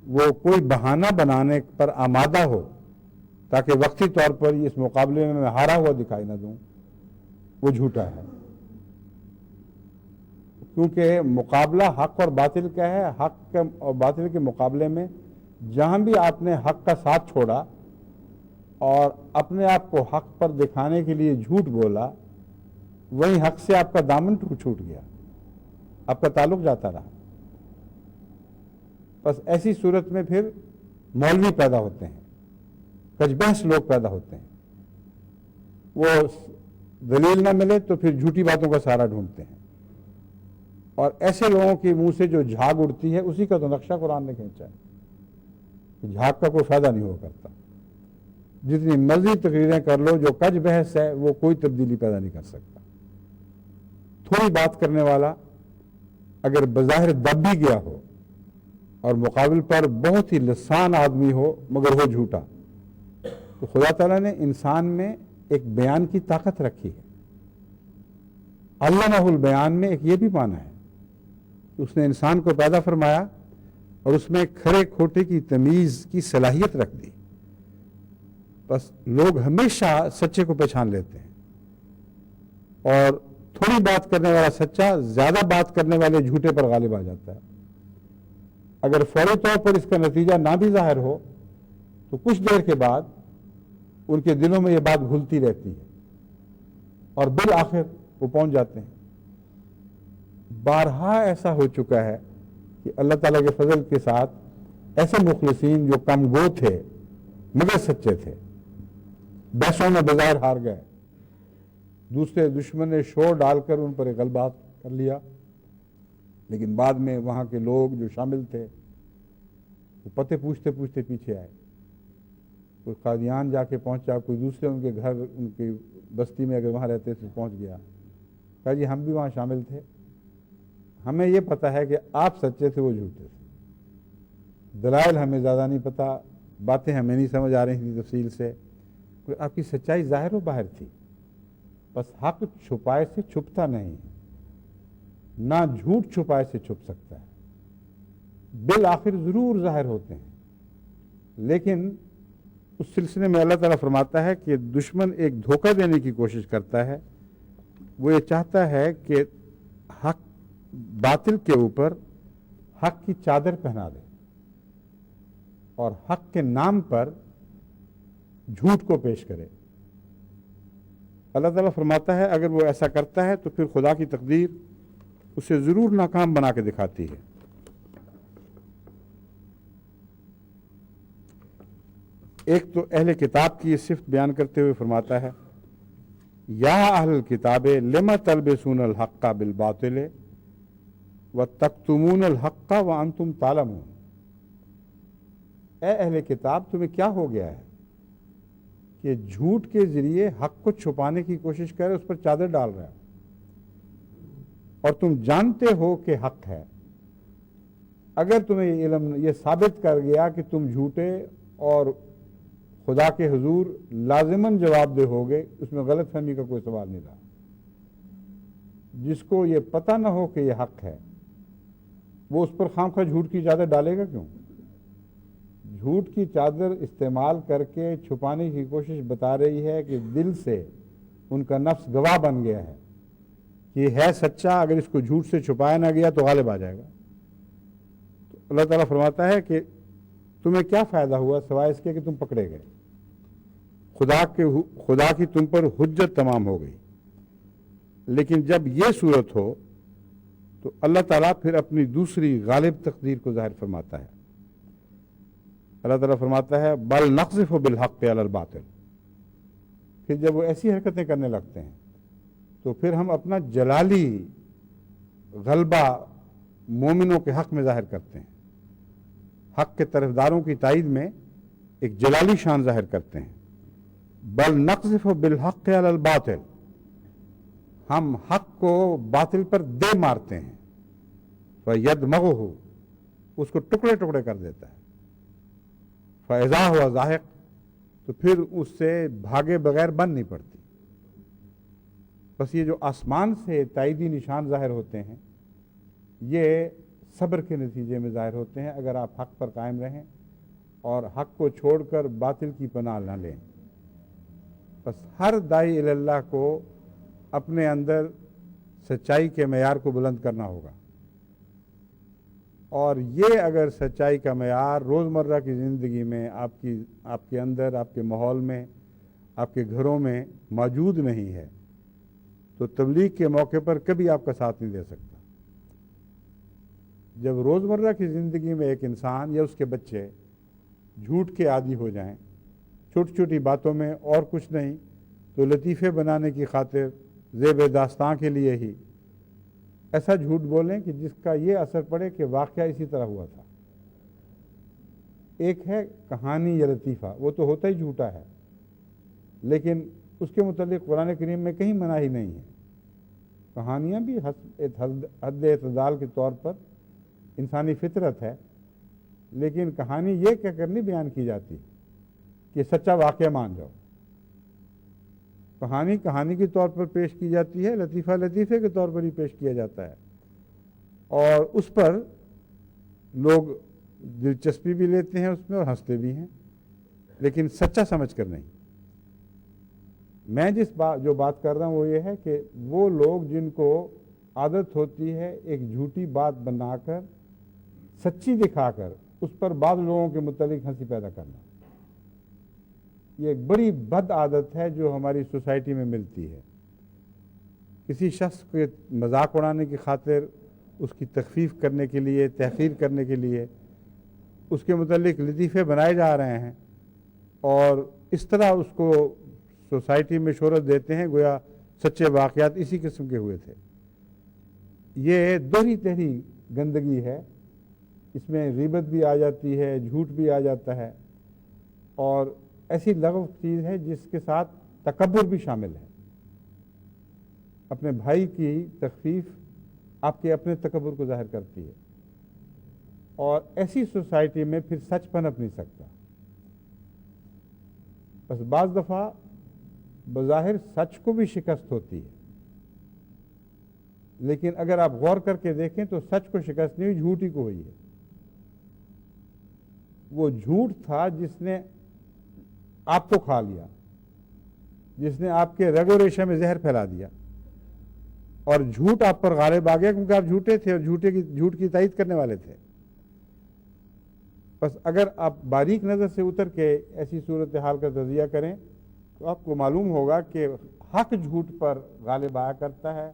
A: وہ کوئی بہانہ بنانے پر آمادہ ہو تاکہ وقتی طور پر اس مقابلے میں ہارا ہوا دکھائی نہ دوں، وہ جھوٹا ہے۔ کیونکہ مقابلہ حق اور باطل کا ہے، حق اور باطل کے مقابلے میں جہاں بھی آپ نے حق کا ساتھ چھوڑا اور اپنے آپ کو حق پر دکھانے کے لیے جھوٹ بولا، وہیں حق سے آپ کا دامن چھوٹ گیا، آپ کا تعلق جاتا رہا۔ بس ایسی صورت میں پھر مولوی پیدا ہوتے ہیں، کج بحث لوگ پیدا ہوتے ہیں، وہ دلیل نہ ملے تو پھر جھوٹی باتوں کا سہارا ڈھونڈتے ہیں، اور ایسے لوگوں کے منہ سے جو جھاگ اڑتی ہے اسی کا تو نقشہ قرآن نے کھینچا ہے۔ جھاگ کا کوئی فائدہ نہیں ہوا کرتا، جتنی مرضی تقریریں کر لو، جو کج بحث ہے وہ کوئی تبدیلی پیدا نہیں کر سکتا۔ تھوڑی بات کرنے والا اگر بظاہر دب بھی گیا ہو اور مقابل پر بہت ہی لسان آدمی ہو مگر وہ جھوٹا، تو خدا تعالیٰ نے انسان میں ایک بیان کی طاقت رکھی ہے۔ علمہ البیان میں ایک یہ بھی معنی ہے کہ اس نے انسان کو پیدا فرمایا اور اس میں کھرے کھوٹے کی تمیز کی صلاحیت رکھ دی۔ بس لوگ ہمیشہ سچے کو پہچان لیتے ہیں، اور تھوڑی بات کرنے والا سچا زیادہ بات کرنے والے جھوٹے پر غالب آ جاتا ہے۔ اگر فوری طور پر اس کا نتیجہ نہ بھی ظاہر ہو تو کچھ دیر کے بعد ان کے دلوں میں یہ بات گھلتی رہتی ہے اور بالآخر وہ پہنچ جاتے ہیں۔ بارہا ایسا ہو چکا ہے کہ اللہ تعالیٰ کے فضل کے ساتھ ایسے مخلصین جو کم گو تھے مگر سچے تھے، بحثوں میں بظاہر ہار گئے، دوسرے دشمن نے شور ڈال کر ان پر غلبہ کر لیا، لیکن بعد میں وہاں کے لوگ جو شامل تھے وہ پتے پوچھتے پوچھتے پیچھے آئے۔ کوئی قادیان جا کے پہنچا، کوئی دوسرے ان کے گھر، ان کی بستی میں اگر وہاں رہتے تھے پہنچ گیا، کہا جی ہم بھی وہاں شامل تھے، ہمیں یہ پتہ ہے کہ آپ سچے تھے وہ جھوٹے تھے، دلائل ہمیں زیادہ نہیں پتہ، باتیں ہمیں نہیں سمجھ آ رہی تھیں تفصیل سے، آپ کی سچائی ظاہر و باہر تھی، بس حق چھپائے سے چھپتا نہیں، نہ جھوٹ چھپائے سے چھپ سکتا ہے، بالآخر ضرور ظاہر ہوتے ہیں۔ لیکن اس سلسلے میں اللہ تعالیٰ فرماتا ہے کہ دشمن ایک دھوکہ دینے کی کوشش کرتا ہے، وہ یہ چاہتا ہے کہ حق باطل کے اوپر حق کی چادر پہنا دے اور حق کے نام پر جھوٹ کو پیش کرے۔ اللہ تعالیٰ فرماتا ہے اگر وہ ایسا کرتا ہے تو پھر خدا کی تقدیر اسے ضرور ناکام بنا کے دکھاتی ہے۔ ایک تو اہل کتاب کی یہ صفت بیان کرتے ہوئے فرماتا ہے یا اہل الکتاب لما تلبسون الحق بالباطل وتکتمون الحق وانتم تعلمون، اے اہل کتاب تمہیں کیا ہو گیا ہے کہ جھوٹ کے ذریعے حق کو چھپانے کی کوشش کرے، اس پر چادر ڈال رہا ہے، اور تم جانتے ہو کہ حق ہے۔ اگر تمہیں یہ علم یہ ثابت کر گیا کہ تم جھوٹے اور خدا کے حضور لازماً جواب دہ ہو گئے، اس میں غلط فہمی کا کوئی سوال نہیں رہا۔ جس کو یہ پتہ نہ ہو کہ یہ حق ہے وہ اس پر خواہ جھوٹ کی چادر ڈالے گا کیوں؟ جھوٹ کی چادر استعمال کر کے چھپانے کی کوشش بتا رہی ہے کہ دل سے ان کا نفس گواہ بن گیا ہے کہ یہ ہے سچا، اگر اس کو جھوٹ سے چھپایا نہ گیا تو غالب آ جائے گا۔ تو اللہ تعالیٰ فرماتا ہے کہ تمہیں کیا فائدہ ہوا سوائے اس کے کہ تم پکڑے گئے، خدا کی تم پر حجت تمام ہو گئی۔ لیکن جب یہ صورت ہو تو اللہ تعالیٰ پھر اپنی دوسری غالب تقدیر کو ظاہر فرماتا ہے. اللہ تعالیٰ فرماتا ہے بل نقذف بالحق علی الباطل. پھر جب وہ ایسی حرکتیں کرنے لگتے ہیں تو پھر ہم اپنا جلالی غلبہ مومنوں کے حق میں ظاہر کرتے ہیں. حق کے طرفداروں کی تائید میں ایک جلالی شان ظاہر کرتے ہیں. بل نقذف بالحق علی الباطل. ہم حق کو باطل پر دے مارتے ہیں. فَيَدْمَغُهُ. اس کو ٹکڑے ٹکڑے کر دیتا ہے. فَإِذَا هُوَ زَاهِقٌ. تو پھر اس سے بھاگے بغیر بن نہیں پڑتی. بس یہ جو آسمان سے تائیدی نشان ظاہر ہوتے ہیں یہ صبر کے نتیجے میں ظاہر ہوتے ہیں اگر آپ حق پر قائم رہیں اور حق کو چھوڑ کر باطل کی پناہ نہ لیں. بس ہر داعی الی اللہ کو اپنے اندر سچائی کے معیار کو بلند کرنا ہوگا. اور یہ اگر سچائی کا معیار روزمرہ کی زندگی میں آپ کے اندر، آپ کے ماحول میں، آپ کے گھروں میں موجود نہیں ہے تو تبلیغ کے موقع پر کبھی آپ کا ساتھ نہیں دے سکتا. جب روزمرہ کی زندگی میں ایک انسان یا اس کے بچے جھوٹ کے عادی ہو جائیں، چھوٹی چھوٹی باتوں میں اور کچھ نہیں تو لطیفے بنانے کی خاطر زیب داستان کے لیے ہی ایسا جھوٹ بولیں کہ جس کا یہ اثر پڑے کہ واقعہ اسی طرح ہوا تھا. ایک ہے کہانی یا لطیفہ، وہ تو ہوتا ہی جھوٹا ہے، لیکن اس کے متعلق قرآن کریم میں کہیں مناہی نہیں ہے. کہانیاں بھی حد اعتدال کے طور پر انسانی فطرت ہے، لیکن کہانی یہ کہہ کر نہیں بیان کی جاتی کہ سچا واقعہ مان جاؤ. کہانی کہانی کے طور پر پیش کی جاتی ہے، لطیفہ لطیفے کے طور پر ہی پیش کیا جاتا ہے، اور اس پر لوگ دلچسپی بھی لیتے ہیں اس میں اور ہنستے بھی ہیں، لیکن سچا سمجھ کر نہیں. میں جو بات کر رہا ہوں وہ یہ ہے کہ وہ لوگ جن کو عادت ہوتی ہے ایک جھوٹی بات بنا کر سچی دکھا کر اس پر بعض لوگوں کے متعلق ہنسی پیدا کرنا، یہ ایک بڑی بد عادت ہے جو ہماری سوسائٹی میں ملتی ہے. کسی شخص کے مذاق اڑانے کی خاطر، اس کی تخفیف کرنے کے لیے، تحقیر کرنے کے لیے اس کے متعلق لطیفے بنائے جا رہے ہیں اور اس طرح اس کو سوسائٹی میں شہرت دیتے ہیں گویا سچے واقعات اسی قسم کے ہوئے تھے. یہ دوہری تہری گندگی ہے. اس میں غیبت بھی آ جاتی ہے، جھوٹ بھی آ جاتا ہے، اور ایسی لغو چیز ہے جس کے ساتھ تکبر بھی شامل ہے. اپنے بھائی کی تخفیف آپ کے اپنے تکبر کو ظاہر کرتی ہے، اور ایسی سوسائٹی میں پھر سچ پنپ نہیں سکتا. بس بعض دفعہ بظاہر سچ کو بھی شکست ہوتی ہے، لیکن اگر آپ غور کر کے دیکھیں تو سچ کو شکست نہیں ہوئی، جھوٹ ہی کو ہوئی ہے. وہ جھوٹ تھا جس نے آپ کو کھا لیا، جس نے آپ کے رگ و ریشے میں زہر پھیلا دیا، اور جھوٹ آپ پر غالب آ گیا کیونکہ آپ جھوٹے تھے اور جھوٹ کی تائید کرنے والے تھے. بس اگر آپ باریک نظر سے اتر کے ایسی صورتحال کا تجزیہ کریں تو آپ کو معلوم ہوگا کہ حق جھوٹ پر غالب آیا کرتا ہے،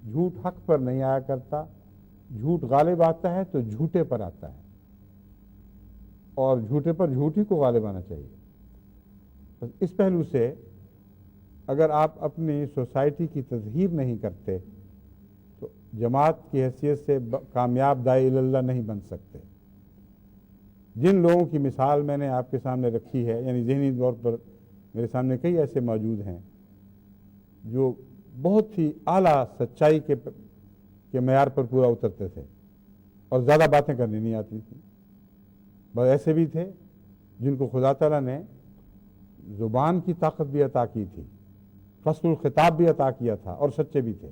A: جھوٹ حق پر نہیں آیا کرتا. جھوٹ غالب آتا ہے تو جھوٹے پر آتا ہے، اور جھوٹے پر جھوٹ ہی کو غالب آنا چاہیے. بس اس پہلو سے اگر آپ اپنی سوسائٹی کی تطہیر نہیں کرتے تو جماعت کی حیثیت سے کامیاب داعی اللہ نہیں بن سکتے. جن لوگوں کی مثال میں نے آپ کے سامنے رکھی ہے، یعنی ذہنی طور پر میرے سامنے کئی ایسے موجود ہیں جو بہت ہی اعلیٰ سچائی کے معیار پر پورا اترتے تھے اور زیادہ باتیں کرنی نہیں آتی تھیں. بس ایسے بھی تھے جن کو خدا تعالیٰ نے زبان کی طاقت بھی عطا کی تھی، فصل الخطاب بھی عطا کیا تھا، اور سچے بھی تھے.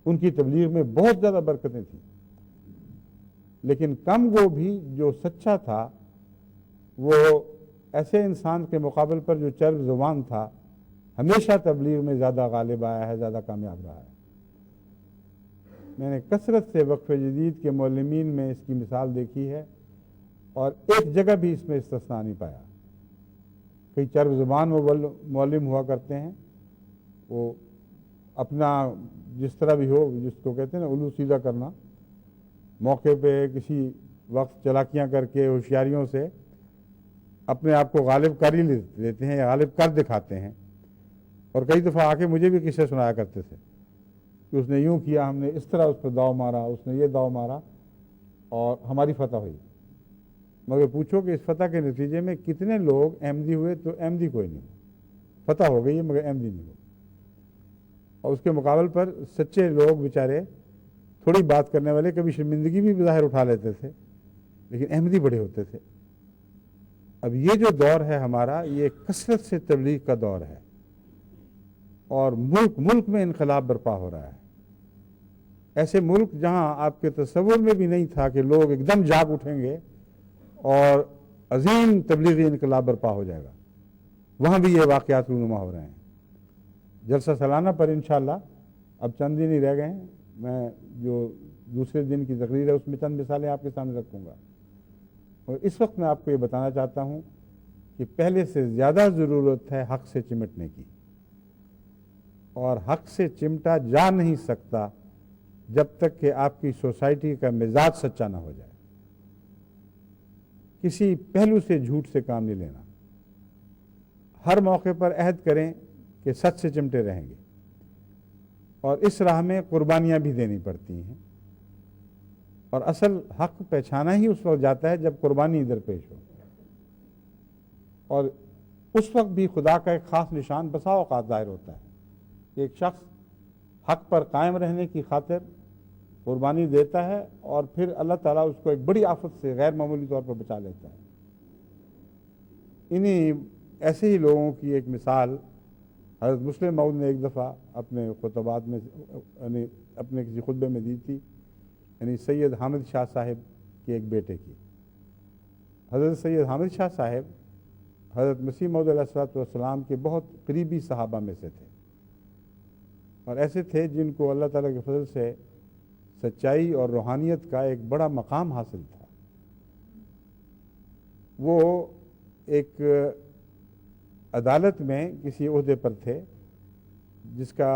A: ان کی تبلیغ میں بہت زیادہ برکتیں تھیں، لیکن کم وہ بھی جو سچا تھا وہ ایسے انسان کے مقابل پر جو چرب زبان تھا ہمیشہ تبلیغ میں زیادہ غالب آیا ہے، زیادہ کامیاب رہا ہے. میں نے کثرت سے وقف جدید کے معلمین میں اس کی مثال دیکھی ہے، اور ایک جگہ بھی اس میں استثناء نہیں پایا. کئی چرب زبان معلم ہوا کرتے ہیں، وہ اپنا جس طرح بھی ہو، جس کو کہتے ہیں نا الو سیدھا کرنا، موقع پہ کسی وقت چلاکیاں کر کے ہوشیاریوں سے اپنے آپ کو غالب کر ہی لیتے ہیں یا غالب کر دکھاتے ہیں. اور کئی دفعہ آ کے مجھے بھی قصے سنایا کرتے تھے کہ اس نے یوں کیا، ہم نے اس طرح اس پہ داؤ مارا، اس نے یہ داؤ مارا اور ہماری فتح ہوئی. مگر پوچھو کہ اس فتح کے نتیجے میں کتنے لوگ احمدی ہوئے؟ تو احمدی کوئی نہیں ہوا. فتح ہو گئی ہے مگر احمدی نہیں ہوا. اور اس کے مقابل پر سچے لوگ بیچارے تھوڑی بات کرنے والے کبھی شرمندگی بھی بظاہر اٹھا لیتے تھے لیکن احمدی بڑے ہوتے تھے. اب یہ جو دور ہے ہمارا، یہ کثرت سے تبلیغ کا دور ہے اور ملک میں انقلاب برپا ہو رہا ہے. ایسے ملک جہاں آپ کے تصور میں بھی نہیں تھا کہ لوگ ایک دم جاگ اٹھیں گے اور عظیم تبلیغی انقلاب برپا ہو جائے گا، وہاں بھی یہ واقعات رونما ہو رہے ہیں. جلسہ سالانہ پر انشاءاللہ اب چند دن ہی رہ گئے ہیں. میں جو دوسرے دن کی تقریر ہے اس میں چند مثالیں آپ کے سامنے رکھوں گا. اور اس وقت میں آپ کو یہ بتانا چاہتا ہوں کہ پہلے سے زیادہ ضرورت ہے حق سے چمٹنے کی، اور حق سے چمٹا جا نہیں سکتا جب تک کہ آپ کی سوسائٹی کا مزاج سچا نہ ہو جائے. کسی پہلو سے جھوٹ سے کام نہیں لینا. ہر موقع پر عہد کریں کہ سچ سے چمٹے رہیں گے، اور اس راہ میں قربانیاں بھی دینی پڑتی ہیں. اور اصل حق پہچانا ہی اس وقت جاتا ہے جب قربانی درپیش ہو. اور اس وقت بھی خدا کا ایک خاص نشان بسا اوقات ظاہر ہوتا ہے کہ ایک شخص حق پر قائم رہنے کی خاطر قربانی دیتا ہے اور پھر اللہ تعالیٰ اس کو ایک بڑی آفت سے غیر معمولی طور پر بچا لیتا ہے. انہی ایسے ہی لوگوں کی ایک مثال حضرت مسلم موعود نے ایک دفعہ اپنے خطبات میں یعنی اپنے کسی خطبے میں دی تھی، یعنی سید حامد شاہ صاحب کے ایک بیٹے کی. حضرت سید حامد شاہ صاحب حضرت مسیح موعود علیہ السلام کے بہت قریبی صحابہ میں سے تھے، اور ایسے تھے جن کو اللہ تعالیٰ کے فضل سے سچائی اور روحانیت کا ایک بڑا مقام حاصل تھا. وہ ایک عدالت میں کسی عہدے پر تھے جس کا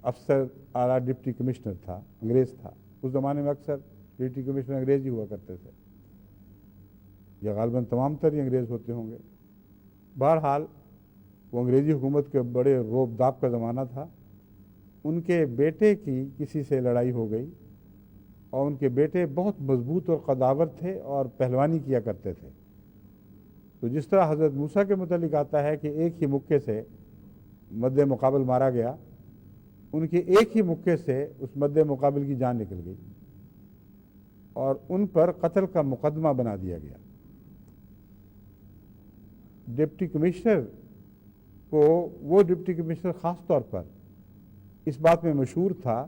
A: افسر اعلیٰ ڈپٹی کمشنر تھا، انگریز تھا. اس زمانے میں اکثر ڈپٹی کمشنر انگریز ہی ہوا کرتے تھے، یا غالباً تمام تر ہی انگریز ہوتے ہوں گے. بہرحال وہ انگریزی حکومت کے بڑے روب داب کا زمانہ تھا. ان کے بیٹے کی کسی سے لڑائی ہو گئی، اور ان کے بیٹے بہت مضبوط اور قداور تھے اور پہلوانی کیا کرتے تھے. تو جس طرح حضرت موسیٰ کے متعلق آتا ہے کہ ایک ہی مکے سے مد مقابل مارا گیا، ان کے ایک ہی مکے سے اس مد مقابل کی جان نکل گئی اور ان پر قتل کا مقدمہ بنا دیا گیا. ڈپٹی کمشنر کو وہ ڈپٹی کمشنر خاص طور پر اس بات میں مشہور تھا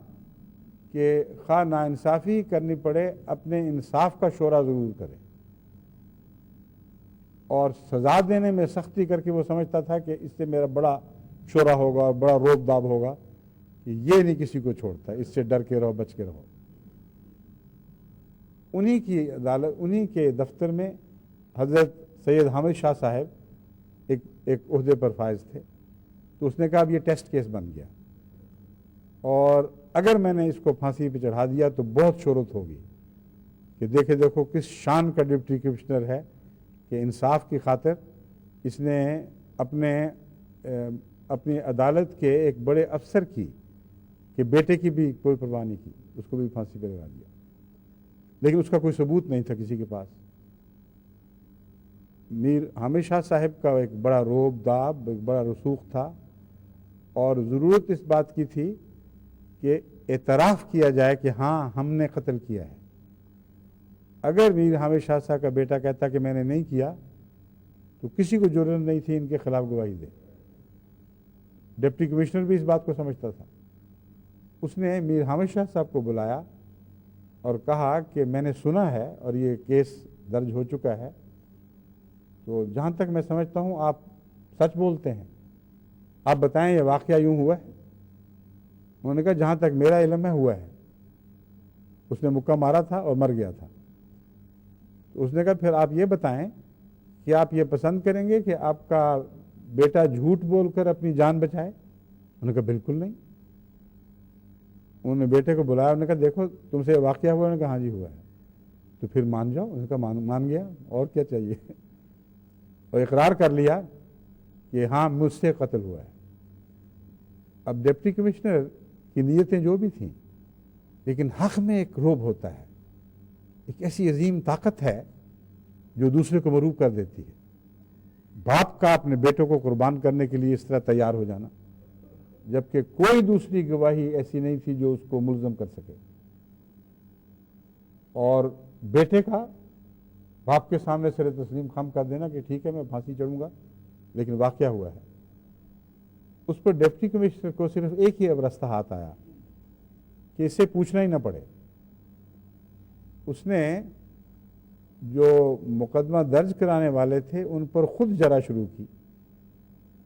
A: کہ خواہ ناانصافی کرنی پڑے اپنے انصاف کا شورا ضرور کرے، اور سزا دینے میں سختی کر کے وہ سمجھتا تھا کہ اس سے میرا بڑا شورا ہوگا اور بڑا روب داب ہوگا کہ یہ نہیں کسی کو چھوڑتا، اس سے ڈر کے رہو، بچ کے رہو. انہی کی عدالت، انہی کے دفتر میں حضرت سید حامد شاہ صاحب ایک عہدے پر فائز تھے. تو اس نے کہا اب یہ ٹیسٹ کیس بن گیا، اور اگر میں نے اس کو پھانسی پہ چڑھا دیا تو بہت شہرت ہوگی کہ دیکھو کس شان کا ڈپٹی کمشنر ہے کہ انصاف کی خاطر اس نے اپنی عدالت کے ایک بڑے افسر کی کہ بیٹے کی بھی کوئی پرواہ نہیں کی، اس کو بھی پھانسی پہ لگا دیا. لیکن اس کا کوئی ثبوت نہیں تھا کسی کے پاس. میر حامد شاہ صاحب کا ایک بڑا روب داب، ایک بڑا رسوخ تھا، اور ضرورت اس بات کی تھی کہ اعتراف کیا جائے کہ ہاں ہم نے قتل کیا ہے. اگر میر حامد شاہ صاحب کا بیٹا کہتا کہ میں نے نہیں کیا تو کسی کو جرأت نہیں تھی ان کے خلاف گواہی دے. ڈپٹی کمشنر بھی اس بات کو سمجھتا تھا. اس نے میر حامد شاہ صاحب کو بلایا اور کہا کہ میں نے سنا ہے اور یہ کیس درج ہو چکا ہے، تو جہاں تک میں سمجھتا ہوں آپ سچ بولتے ہیں، آپ بتائیں یہ واقعہ یوں ہوا ہے؟ انہوں نے کہا جہاں تک میرا علم ہے ہوا ہے. اس نے مکہ مارا تھا اور مر گیا تھا. تو اس نے کہا پھر آپ یہ بتائیں کہ آپ یہ پسند کریں گے کہ آپ کا بیٹا جھوٹ بول کر اپنی جان بچائے؟ انہوں نے کہا بالکل نہیں. انہوں نے بیٹے کو بلایا, انہوں نے کہا دیکھو تم سے واقعہ ہوا؟ انہوں نے کہا ہاں جی ہوا ہے. تو پھر مان جاؤ. انہوں نے کہا مان گیا, اور کیا چاہیے. اور اقرار کر لیا کہ ہاں مجھ سے قتل ہوا ہے. اب ڈپٹی کمشنر کی نیتیں جو بھی تھیں, لیکن حق میں ایک روب ہوتا ہے, ایک ایسی عظیم طاقت ہے جو دوسرے کو مروب کر دیتی ہے. باپ کا اپنے بیٹوں کو قربان کرنے کے لیے اس طرح تیار ہو جانا, جبکہ کوئی دوسری گواہی ایسی نہیں تھی جو اس کو ملزم کر سکے. اور بیٹے کا باپ کے سامنے سر تسلیم خم کر دینا کہ ٹھیک ہے میں پھانسی چڑھوں گا, لیکن واقعہ ہوا ہے. اس پر ڈپٹی کمشنر کو صرف ایک ہی اب رستہ ہاتھ آیا کہ اسے پوچھنا ہی نہ پڑے. اس نے جو مقدمہ درج کرانے والے تھے ان پر خود جرا شروع کی,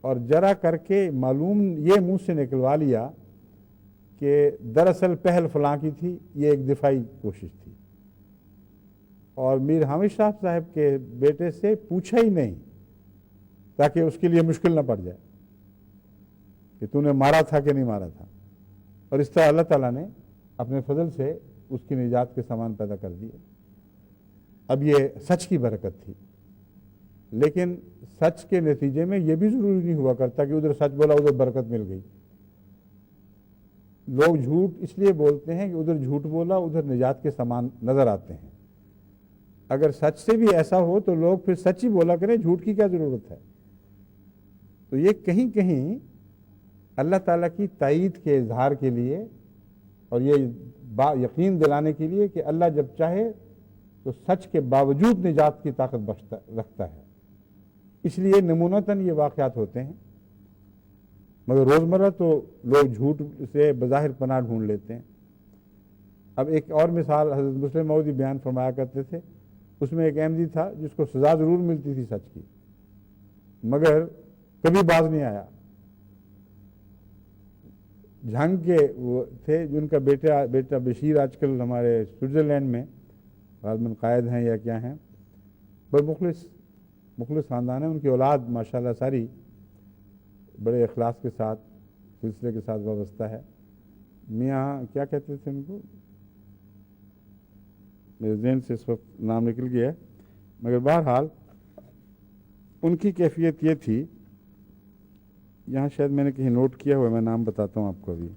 A: اور جرا کر کے معلوم یہ منہ سے نکلوا لیا کہ دراصل پہل فلاں کی تھی, یہ ایک دفاعی کوشش تھی. اور میر حامد شاہ صاحب کے بیٹے سے پوچھا ہی نہیں تاکہ اس کے لیے مشکل نہ پڑ جائے کہ تو نے مارا تھا کہ نہیں مارا تھا. اور اس طرح اللہ تعالیٰ نے اپنے فضل سے اس کی نجات کے سامان پیدا کر دیے. اب یہ سچ کی برکت تھی, لیکن سچ کے نتیجے میں یہ بھی ضروری نہیں ہوا کرتا کہ ادھر سچ بولا ادھر برکت مل گئی. لوگ جھوٹ اس لیے بولتے ہیں کہ ادھر جھوٹ بولا ادھر نجات کے سامان نظر آتے ہیں. اگر سچ سے بھی ایسا ہو تو لوگ پھر سچ ہی بولا کریں, جھوٹ کی کیا ضرورت ہے. تو یہ کہیں کہیں اللہ تعالیٰ کی تائید کے اظہار کے لیے اور یہ یقین دلانے کے لیے کہ اللہ جب چاہے تو سچ کے باوجود نجات کی طاقت رکھتا ہے. اس لیے نمونتاً یہ واقعات ہوتے ہیں, مگر روزمرہ تو لوگ جھوٹ سے بظاہر پناہ ڈھونڈ لیتے ہیں. اب ایک اور مثال حضرت مسلم موعود بیان فرمایا کرتے تھے. اس میں ایک احمدی تھا جس کو سزا ضرور ملتی تھی سچ کی, مگر کبھی باز نہیں آیا. جھنگ کے وہ تھے جن کا بیٹا بشیر آج کل ہمارے سوئٹزرلینڈ میں غالباً قائد ہیں یا کیا ہیں, بڑے مخلص خاندان ہیں. ان کی اولاد ماشاءاللہ ساری بڑے اخلاص کے ساتھ سلسلے کے ساتھ وابستہ ہے. میاں کیا کہتے تھے ان کو, میرے ذہن سے اس وقت نام نکل گیا ہے, مگر بہرحال ان کی کیفیت یہ تھی, یہاں شاید میں نے کہیں نوٹ کیا ہوا ہے, میں نام بتاتا ہوں آپ کو. ابھی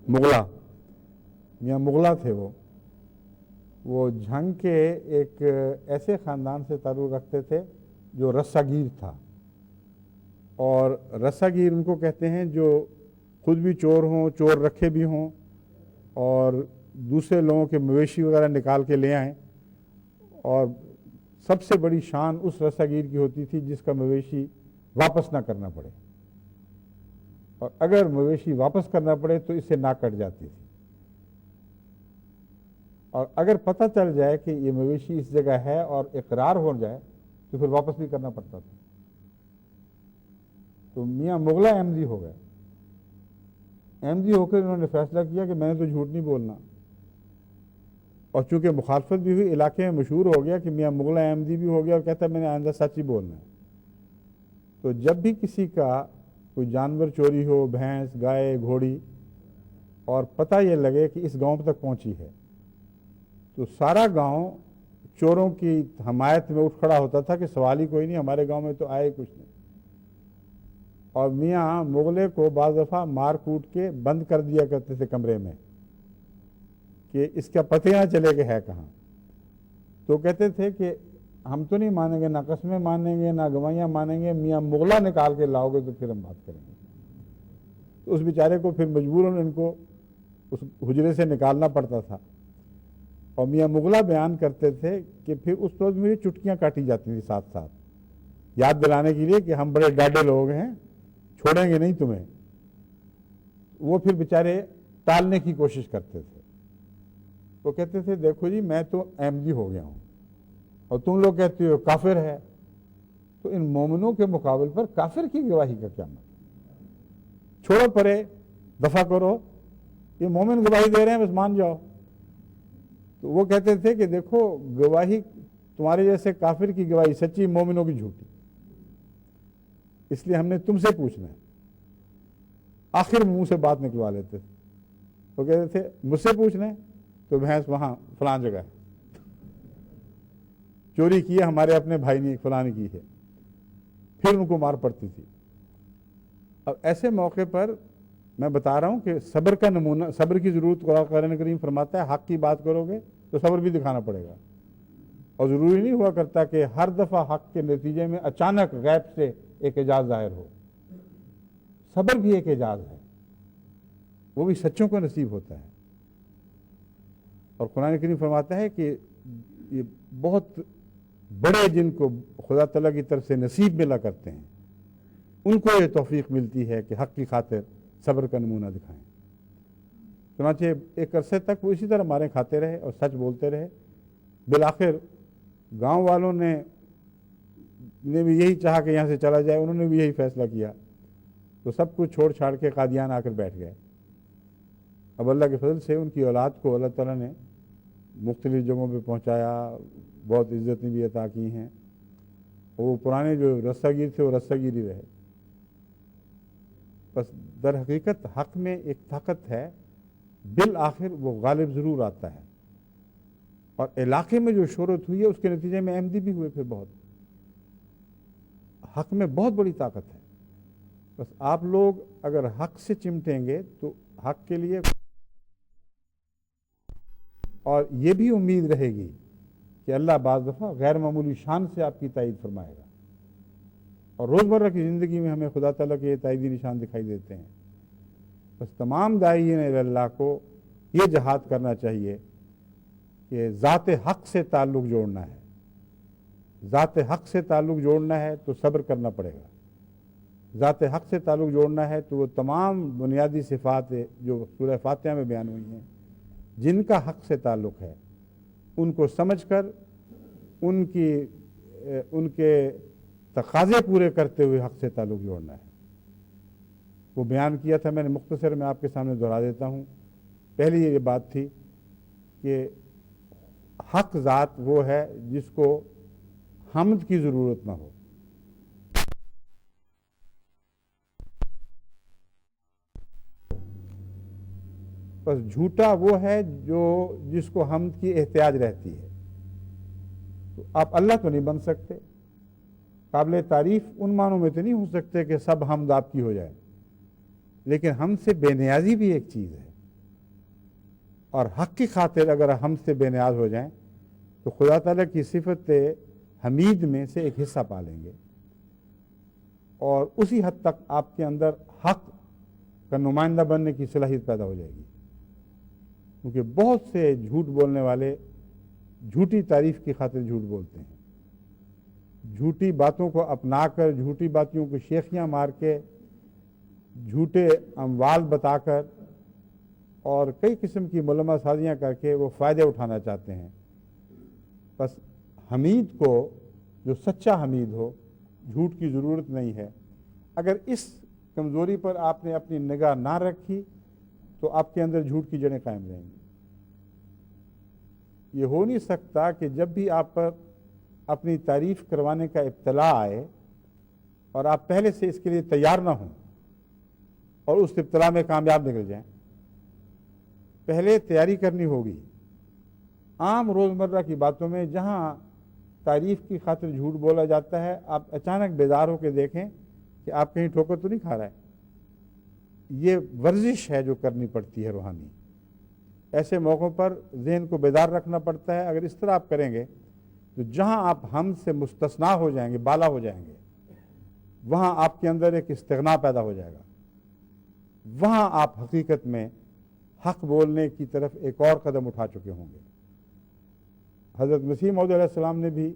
A: مغلا, میاں مغلا تھے. وہ جھنگ کے ایک ایسے خاندان سے تعلق رکھتے تھے جو رسا گیر تھا. اور رسا گیر ان کو کہتے ہیں جو خود بھی چور ہوں, چور رکھے بھی ہوں, اور دوسرے لوگوں کے مویشی وغیرہ نکال کے لے آئیں. اور سب سے بڑی شان اس رسا گیر کی ہوتی تھی جس کا مویشی واپس نہ کرنا پڑے, اور اگر مویشی واپس کرنا پڑے تو اس سے ناک کٹ جاتی تھی. اور اگر پتہ چل جائے کہ یہ مویشی اس جگہ ہے اور اقرار ہو جائے تو پھر واپس بھی کرنا پڑتا تھا. تو میاں مغلا احمدی ہو گئے. احمدی ہو کر انہوں نے فیصلہ کیا کہ میں نے تو جھوٹ نہیں بولنا, اور چونکہ مخالفت بھی ہوئی, علاقے میں مشہور ہو گیا کہ میاں مغلا احمدی بھی ہو گیا اور کہتا ہے میں نے آئندہ سچ ہی بولنا ہے. تو جب بھی کسی کا کوئی جانور چوری ہو, بھینس, گائے, گھوڑی, اور پتہ یہ لگے کہ اس گاؤں تک پہنچی ہے, تو سارا گاؤں چوروں کی حمایت میں اٹھ کھڑا ہوتا تھا کہ سوال ہی کوئی نہیں, ہمارے گاؤں میں تو آئے کچھ نہیں. اور میاں مغلے کو بعض دفعہ مار کوٹ کے بند کر دیا کرتے تھے کمرے میں کہ اس کا پتہ نہ چلے کہ ہے کہاں. تو کہتے تھے کہ ہم تو نہیں مانیں گے, نہ قسمیں مانیں گے, نہ گواہیاں مانیں گے, میاں مغلا نکال کے لاؤ گے تو پھر ہم بات کریں گے. تو اس بیچارے کو پھر مجبوراً ان کو اس حجرے سے نکالنا پڑتا تھا. اور میاں مغلا بیان کرتے تھے کہ پھر اس وقت مجھے چٹکیاں کاٹی جاتی تھیں ساتھ ساتھ, یاد دلانے کے لیے کہ ہم بڑے ڈاڈے لوگ ہیں, چھوڑیں گے نہیں تمہیں. وہ پھر بیچارے ٹالنے کی کوشش کرتے تھے. وہ کہتے تھے دیکھو جی میں تو احمدی ہو گیا ہوں اور تم لوگ کہتے ہو کافر ہے, تو ان مومنوں کے مقابل پر کافر کی گواہی کا کیا مطلب؟ چھوڑو پرے, دفع کرو, یہ مومن گواہی دے رہے ہیں بس مان جاؤ. تو وہ کہتے تھے کہ دیکھو گواہی تمہارے جیسے کافر کی گواہی سچی, مومنوں کی جھوٹی, اس لیے ہم نے تم سے پوچھنا ہے. آخر میں منہ سے بات نکلوا لیتے تھے. وہ کہتے تھے مجھ سے پوچھ لیں تو بھینس وہاں فلاں جگہ ہے, چوری کی ہے ہمارے اپنے بھائی نے فلاں نے کی ہے, پھر ان کو مار پڑتی تھی. اب ایسے موقع پر میں بتا رہا ہوں کہ صبر کا نمونہ, صبر کی ضرورت قرآن کریم فرماتا ہے حق کی بات کرو گے تو صبر بھی دکھانا پڑے گا, اور ضروری نہیں ہوا کرتا کہ ہر دفعہ حق کے نتیجے میں اچانک غیب سے ایک اعجاز ظاہر ہو. صبر بھی ایک اعجاز ہے, وہ بھی سچوں کو نصیب ہوتا ہے. اور قرآن کریم فرماتا ہے کہ یہ بہت بڑے جن کو خدا تعالیٰ کی طرف سے نصیب ملا کرتے ہیں ان کو یہ توفیق ملتی ہے کہ حق کی خاطر صبر کا نمونہ دکھائیں. چنانچہ ایک عرصے تک وہ اسی طرح مارے کھاتے رہے اور سچ بولتے رہے. بالآخر گاؤں والوں نے بھی یہی چاہا کہ یہاں سے چلا جائے, انہوں نے بھی یہی فیصلہ کیا, تو سب کچھ چھوڑ چھاڑ کے قادیان آ کر بیٹھ گئے. اب اللہ کے فضل سے ان کی اولاد کو اللہ تعالیٰ نے مختلف جگہوں پہ پہنچایا, بہت عزتیں بھی عطا کی ہیں. وہ پرانے جو رستہ گیر تھے وہ رستہ گیری رہے. بس در حقیقت حق میں ایک طاقت ہے, بالآخر وہ غالب ضرور آتا ہے. اور علاقے میں جو شہرت ہوئی ہے اس کے نتیجے میں احمدی بھی ہوئے پھر بہت. حق میں بہت بڑی طاقت ہے. بس آپ لوگ اگر حق سے چمٹیں گے تو حق کے لیے, اور یہ بھی امید رہے گی کہ اللہ بعض دفعہ غیر معمولی شان سے آپ کی تائید فرمائے گا. اور روزمرہ کی زندگی میں ہمیں خدا تعالیٰ کے یہ تائیدی نشان دکھائی دیتے ہیں. بس تمام داعین اللہ کو یہ جہاد کرنا چاہیے کہ ذات حق سے تعلق جوڑنا ہے. ذات حق سے تعلق جوڑنا ہے تو صبر کرنا پڑے گا. ذات حق سے تعلق جوڑنا ہے تو وہ تمام بنیادی صفات جو سورہ فاتحہ میں بیان ہوئی ہیں جن کا حق سے تعلق ہے ان کو سمجھ کر ان کے تقاضے پورے کرتے ہوئے حق سے تعلق جوڑنا ہے. وہ بیان کیا تھا میں نے, مختصر میں آپ کے سامنے دہرا دیتا ہوں. پہلی یہ بات تھی کہ حق ذات وہ ہے جس کو حمد کی ضرورت نہ ہو. بس جھوٹا وہ ہے جس کو حمد کی احتیاج رہتی ہے. تو آپ اللہ تو نہیں بن سکتے, قابل تعریف ان معنوں میں تو نہیں ہو سکتے کہ سب حمد آپ کی ہو جائے, لیکن ہم سے بے نیازی بھی ایک چیز ہے. اور حق کی خاطر اگر ہم سے بے نیاز ہو جائیں تو خدا تعالیٰ کی صفت حمید میں سے ایک حصہ پا لیں گے, اور اسی حد تک آپ کے اندر حق کا نمائندہ بننے کی صلاحیت پیدا ہو جائے گی. کیونکہ بہت سے جھوٹ بولنے والے جھوٹی تعریف کی خاطر جھوٹ بولتے ہیں, جھوٹی باتوں کو اپنا کر, جھوٹی باتوں کو شیخیاں مار کے, جھوٹے اموال بتا کر اور کئی قسم کی ملمہ سازیاں کر کے وہ فائدے اٹھانا چاہتے ہیں. بس حمید کو, جو سچا حمید ہو, جھوٹ کی ضرورت نہیں ہے. اگر اس کمزوری پر آپ نے اپنی نگاہ نہ رکھی تو آپ کے اندر جھوٹ کی جڑیں قائم رہیں گی. یہ ہو نہیں سکتا کہ جب بھی آپ پر اپنی تعریف کروانے کا ابتلا آئے اور آپ پہلے سے اس کے لیے تیار نہ ہوں اور اس ابتلا میں کامیاب نکل جائیں. پہلے تیاری کرنی ہوگی. عام روزمرہ کی باتوں میں جہاں تعریف کی خاطر جھوٹ بولا جاتا ہے, آپ اچانک بیدار ہو کے دیکھیں کہ آپ کہیں ٹھوکر تو نہیں کھا رہا ہے. یہ ورزش ہے جو کرنی پڑتی ہے روحانی. ایسے موقعوں پر ذہن کو بیدار رکھنا پڑتا ہے. اگر اس طرح آپ کریں گے تو جہاں آپ ہم سے مستثنا ہو جائیں گے, بالا ہو جائیں گے, وہاں آپ کے اندر ایک استغنا پیدا ہو جائے گا. وہاں آپ حقیقت میں حق بولنے کی طرف ایک اور قدم اٹھا چکے ہوں گے. حضرت مسیح موعود علیہ السلام نے بھی,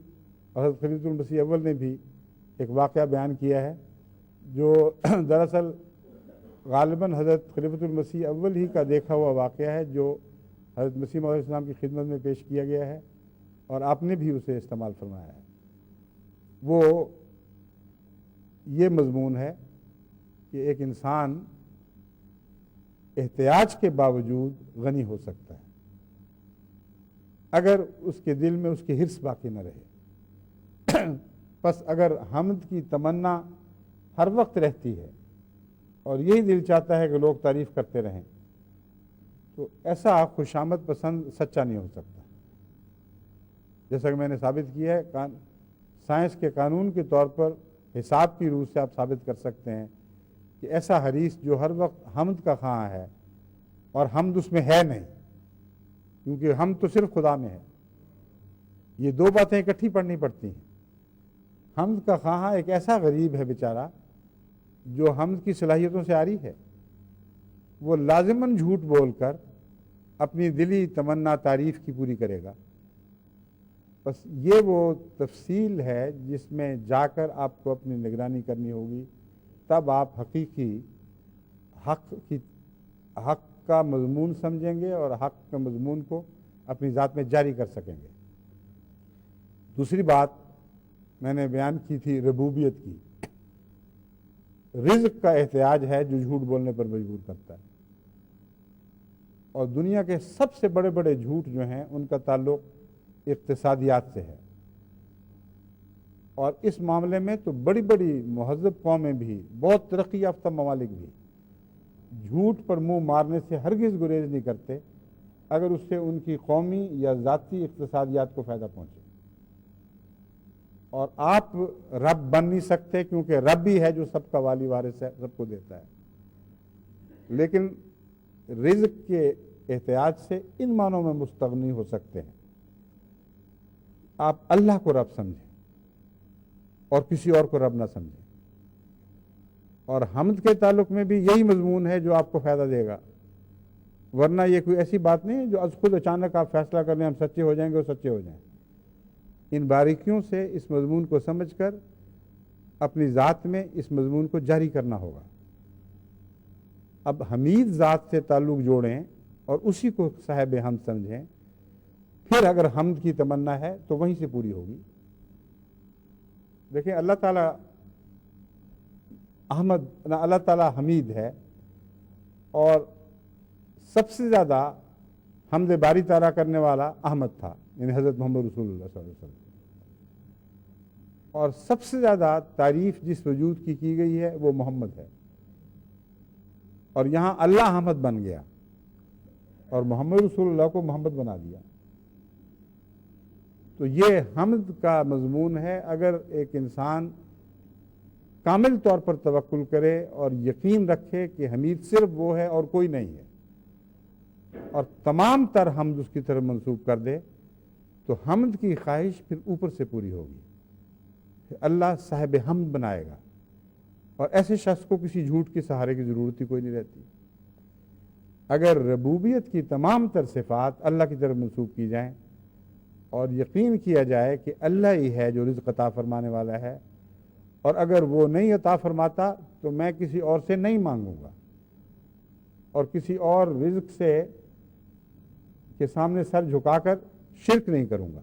A: حضرت خلیفۃ المسیح اول نے بھی ایک واقعہ بیان کیا ہے جو دراصل غالباً حضرت خلیفۃ المسیح اول ہی کا دیکھا ہوا واقعہ ہے, جو حضرت مسیح موعود علیہ السلام کی خدمت میں پیش کیا گیا ہے اور آپ نے بھی اسے استعمال فرمایا ہے. وہ یہ مضمون ہے کہ ایک انسان احتیاج کے باوجود غنی ہو سکتا ہے اگر اس کے دل میں اس کی حرص باقی نہ رہے. بس اگر حمد کی تمنا ہر وقت رہتی ہے اور یہی دل چاہتا ہے کہ لوگ تعریف کرتے رہیں، تو ایسا خوشامد پسند سچا نہیں ہو سکتا۔ جیسا کہ میں نے ثابت کیا ہے، سائنس کے قانون کے طور پر حساب کی روح سے آپ ثابت کر سکتے ہیں کہ ایسا حریث جو ہر وقت حمد کا خواہاں ہے اور حمد اس میں ہے نہیں، کیونکہ ہم تو صرف خدا میں ہے، یہ دو باتیں اکٹھی پڑھنی پڑتی ہیں۔ حمد کا خواہاں ایک ایسا غریب ہے بیچارہ جو حمد کی صلاحیتوں سے عاری ہے، وہ لازماً جھوٹ بول کر اپنی دلی تمنا تعریف کی پوری کرے گا۔ بس یہ وہ تفصیل ہے جس میں جا کر آپ کو اپنی نگرانی کرنی ہوگی، تب آپ حقیقی حق کا مضمون سمجھیں گے اور حق کے مضمون کو اپنی ذات میں جاری کر سکیں گے۔ دوسری بات میں نے بیان کی تھی ربوبیت کی۔ رزق کا احتیاج ہے جو جھوٹ بولنے پر مجبور کرتا ہے، اور دنیا کے سب سے بڑے بڑے جھوٹ جو ہیں ان کا تعلق اقتصادیات سے ہے، اور اس معاملے میں تو بڑی بڑی مہذب قومیں بھی، بہت ترقی یافتہ ممالک بھی جھوٹ پر منہ مارنے سے ہرگز گریز نہیں کرتے اگر اس سے ان کی قومی یا ذاتی اقتصادیات کو فائدہ پہنچے۔ اور آپ رب بن نہیں سکتے کیونکہ رب ہی ہے جو سب کا والی وارث ہے، سب کو دیتا ہے، لیکن رزق کے احتیاج سے ان معنوں میں مستغنی ہو سکتے ہیں۔ آپ اللہ کو رب سمجھیں اور کسی اور کو رب نہ سمجھیں، اور حمد کے تعلق میں بھی یہی مضمون ہے جو آپ کو فائدہ دے گا، ورنہ یہ کوئی ایسی بات نہیں ہے جو از خود اچانک آپ فیصلہ کر لیں ہم سچے ہو جائیں گے اور سچے ہو جائیں۔ ان باریکیوں سے اس مضمون کو سمجھ کر اپنی ذات میں اس مضمون کو جاری کرنا ہوگا۔ اب حمید ذات سے تعلق جوڑیں اور اسی کو صاحب حمد سمجھیں، پھر اگر حمد کی تمنا ہے تو وہیں سے پوری ہوگی۔ دیکھیں اللہ تعالیٰ اللہ تعالیٰ حمید ہے، اور سب سے زیادہ حمد باری تعالیٰ کرنے والا احمد تھا، یعنی حضرت محمد رسول اللہ صلی اللہ علیہ وسلم، اور سب سے زیادہ تعریف جس وجود کی گئی ہے وہ محمد ہے، اور یہاں اللہ احمد بن گیا اور محمد رسول اللہ کو محمد بنا دیا۔ تو یہ حمد کا مضمون ہے۔ اگر ایک انسان کامل طور پر توکل کرے اور یقین رکھے کہ حمید صرف وہ ہے اور کوئی نہیں ہے، اور تمام تر حمد اس کی طرف منسوب کر دے، تو حمد کی خواہش پھر اوپر سے پوری ہوگی، پھر اللہ صاحب حمد بنائے گا، اور ایسے شخص کو کسی جھوٹ کے سہارے کی ضرورت ہی کوئی نہیں رہتی۔ اگر ربوبیت کی تمام تر صفات اللہ کی طرف منسوب کی جائیں اور یقین کیا جائے کہ اللہ ہی ہے جو رزق عطا فرمانے والا ہے، اور اگر وہ نہیں عطا فرماتا تو میں کسی اور سے نہیں مانگوں گا، اور کسی اور رزق سے کے سامنے سر جھکا کر شرک نہیں کروں گا۔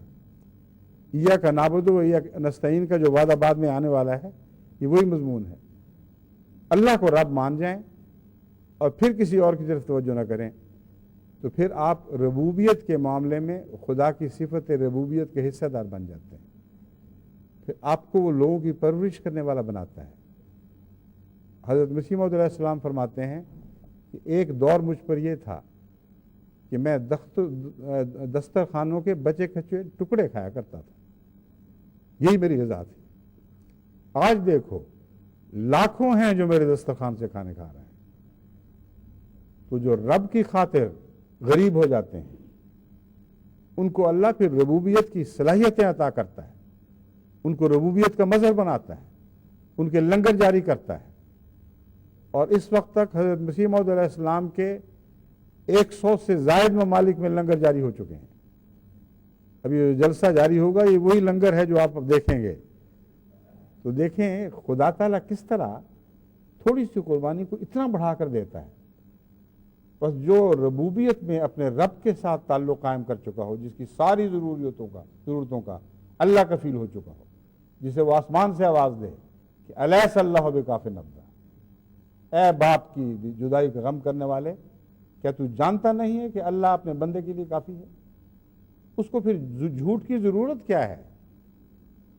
A: ایاک نعبد و ایاک نستعین کا جو وعدہ بعد میں آنے والا ہے، یہ وہی مضمون ہے۔ اللہ کو رب مان جائیں اور پھر کسی اور کی طرف توجہ نہ کریں، تو پھر آپ ربوبیت کے معاملے میں خدا کی صفت ربوبیت کے حصہ دار بن جاتے ہیں، پھر آپ کو وہ لوگوں کی پرورش کرنے والا بناتا ہے۔ حضرت مسیح موعود علیہ السلام فرماتے ہیں کہ ایک دور مجھ پر یہ تھا کہ میں دسترخوانوں کے بچے کھچے ٹکڑے کھایا کرتا تھا، یہی میری غذا تھی۔ آج دیکھو لاکھوں ہیں جو میرے دسترخوان سے کھانے کھا رہے ہیں۔ تو جو رب کی خاطر غریب ہو جاتے ہیں ان کو اللہ پھر ربوبیت کی صلاحیتیں عطا کرتا ہے، ان کو ربوبیت کا مظہر بناتا ہے، ان کے لنگر جاری کرتا ہے۔ اور اس وقت تک حضرت مسیح موعود علیہ السلام کے 100 سے زائد ممالک میں لنگر جاری ہو چکے ہیں۔ ابھی جلسہ جاری ہوگا، یہ وہی لنگر ہے جو آپ اب دیکھیں گے۔ تو دیکھیں خدا تعالیٰ کس طرح تھوڑی سی قربانی کو اتنا بڑھا کر دیتا ہے۔ بس جو ربوبیت میں اپنے رب کے ساتھ تعلق قائم کر چکا ہو، جس کی ساری ضرورتوں کا اللہ کفیل ہو چکا ہو، جسے وہ آسمان سے آواز دے کہ الیس اللہ بکاف عبدہ، اے باپ کی جدائی کا غم کرنے والے، کیا تو جانتا نہیں ہے کہ اللہ اپنے بندے کے لیے کافی ہے؟ اس کو پھر جھوٹ کی ضرورت کیا ہے؟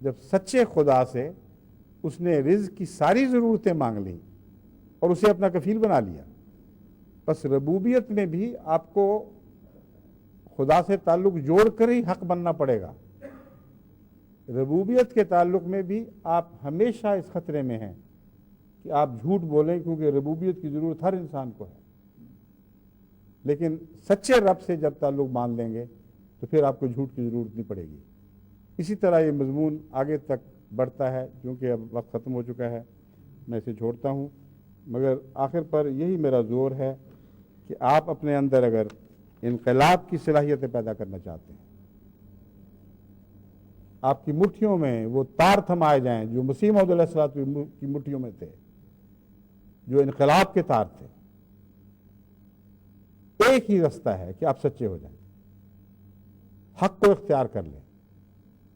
A: جب سچے خدا سے اس نے رزق کی ساری ضرورتیں مانگ لیں
B: اور اسے اپنا کفیل بنا لیا. بس ربوبیت میں بھی آپ کو خدا سے تعلق جوڑ کر ہی حق بننا پڑے گا. ربوبیت کے تعلق میں بھی آپ ہمیشہ اس خطرے میں ہیں کہ آپ جھوٹ بولیں، کیونکہ ربوبیت کی ضرورت ہر انسان کو ہے. لیکن سچے رب سے جب تعلق باندھ لیں گے تو پھر آپ کو جھوٹ کی ضرورت نہیں پڑے گی. اسی طرح یہ مضمون آگے تک بڑھتا ہے، کیونکہ اب وقت ختم ہو چکا ہے، میں اسے چھوڑتا ہوں. مگر آخر پر یہی میرا زور ہے کہ آپ اپنے اندر اگر انقلاب کی صلاحیتیں پیدا کرنا چاہتے ہیں، آپ کی مٹھیوں میں وہ تار تھمائے جائیں جو مسیح موعود علیہ السلام کی مٹھیوں میں تھے، جو انقلاب کے تار تھے. ایک ہی رستہ ہے کہ آپ سچے ہو جائیں، حق کو اختیار کر لیں،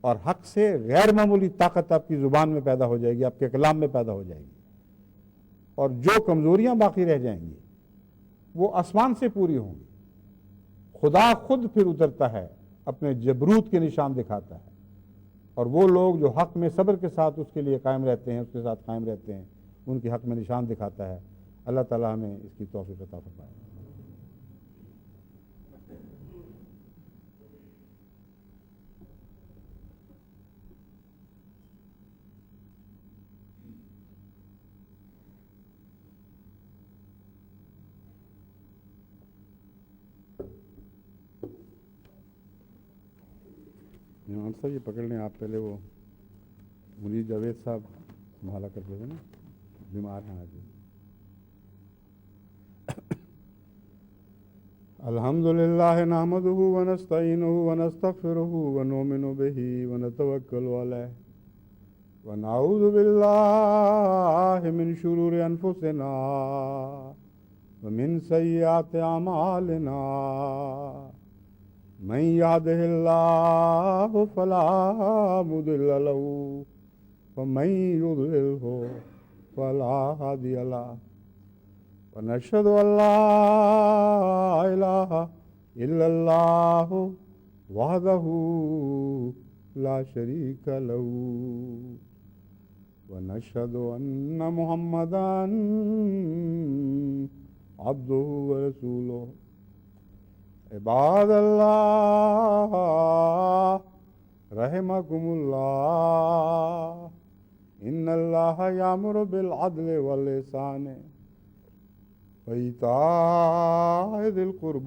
B: اور حق سے غیر معمولی طاقت آپ کی زبان میں پیدا ہو جائے گی، آپ کے کلام میں پیدا ہو جائے گی. اور جو کمزوریاں باقی رہ جائیں گی وہ آسمان سے پوری ہوں گی. خدا خود پھر اترتا ہے، اپنے جبروت کے نشان دکھاتا ہے، اور وہ لوگ جو حق میں صبر کے ساتھ اس کے لیے قائم رہتے ہیں، اس کے ساتھ قائم رہتے ہیں، ان کے حق میں نشان دکھاتا ہے. اللہ تعالیٰ ہمیں اس کی توفیق عطا فرمائے. امام صاحب یہ پکڑ لیں، آپ پہلے وہ منیر جاوید صاحب سنبھالا کرتے تھے نا، بیمار ہیں آج. الحمد للہ نحمدہ ونستعینہ ونستغفرہ ونؤمن بہ ونتوکل علیہ ونعوذ باللہ من شرور انفسنا ومن سیئات اعمالنا. من يهده الله فلا مضل له ومن يضلله فلا هادي له. ونشهد أن لا إله إلا الله وحده لا شريك له ونشهد أن محمدا عبده ورسوله. عباد اللہ رحمکم اللہ، ان اللہ یامر بالعدل والإحسان وإیتاء ذی القربى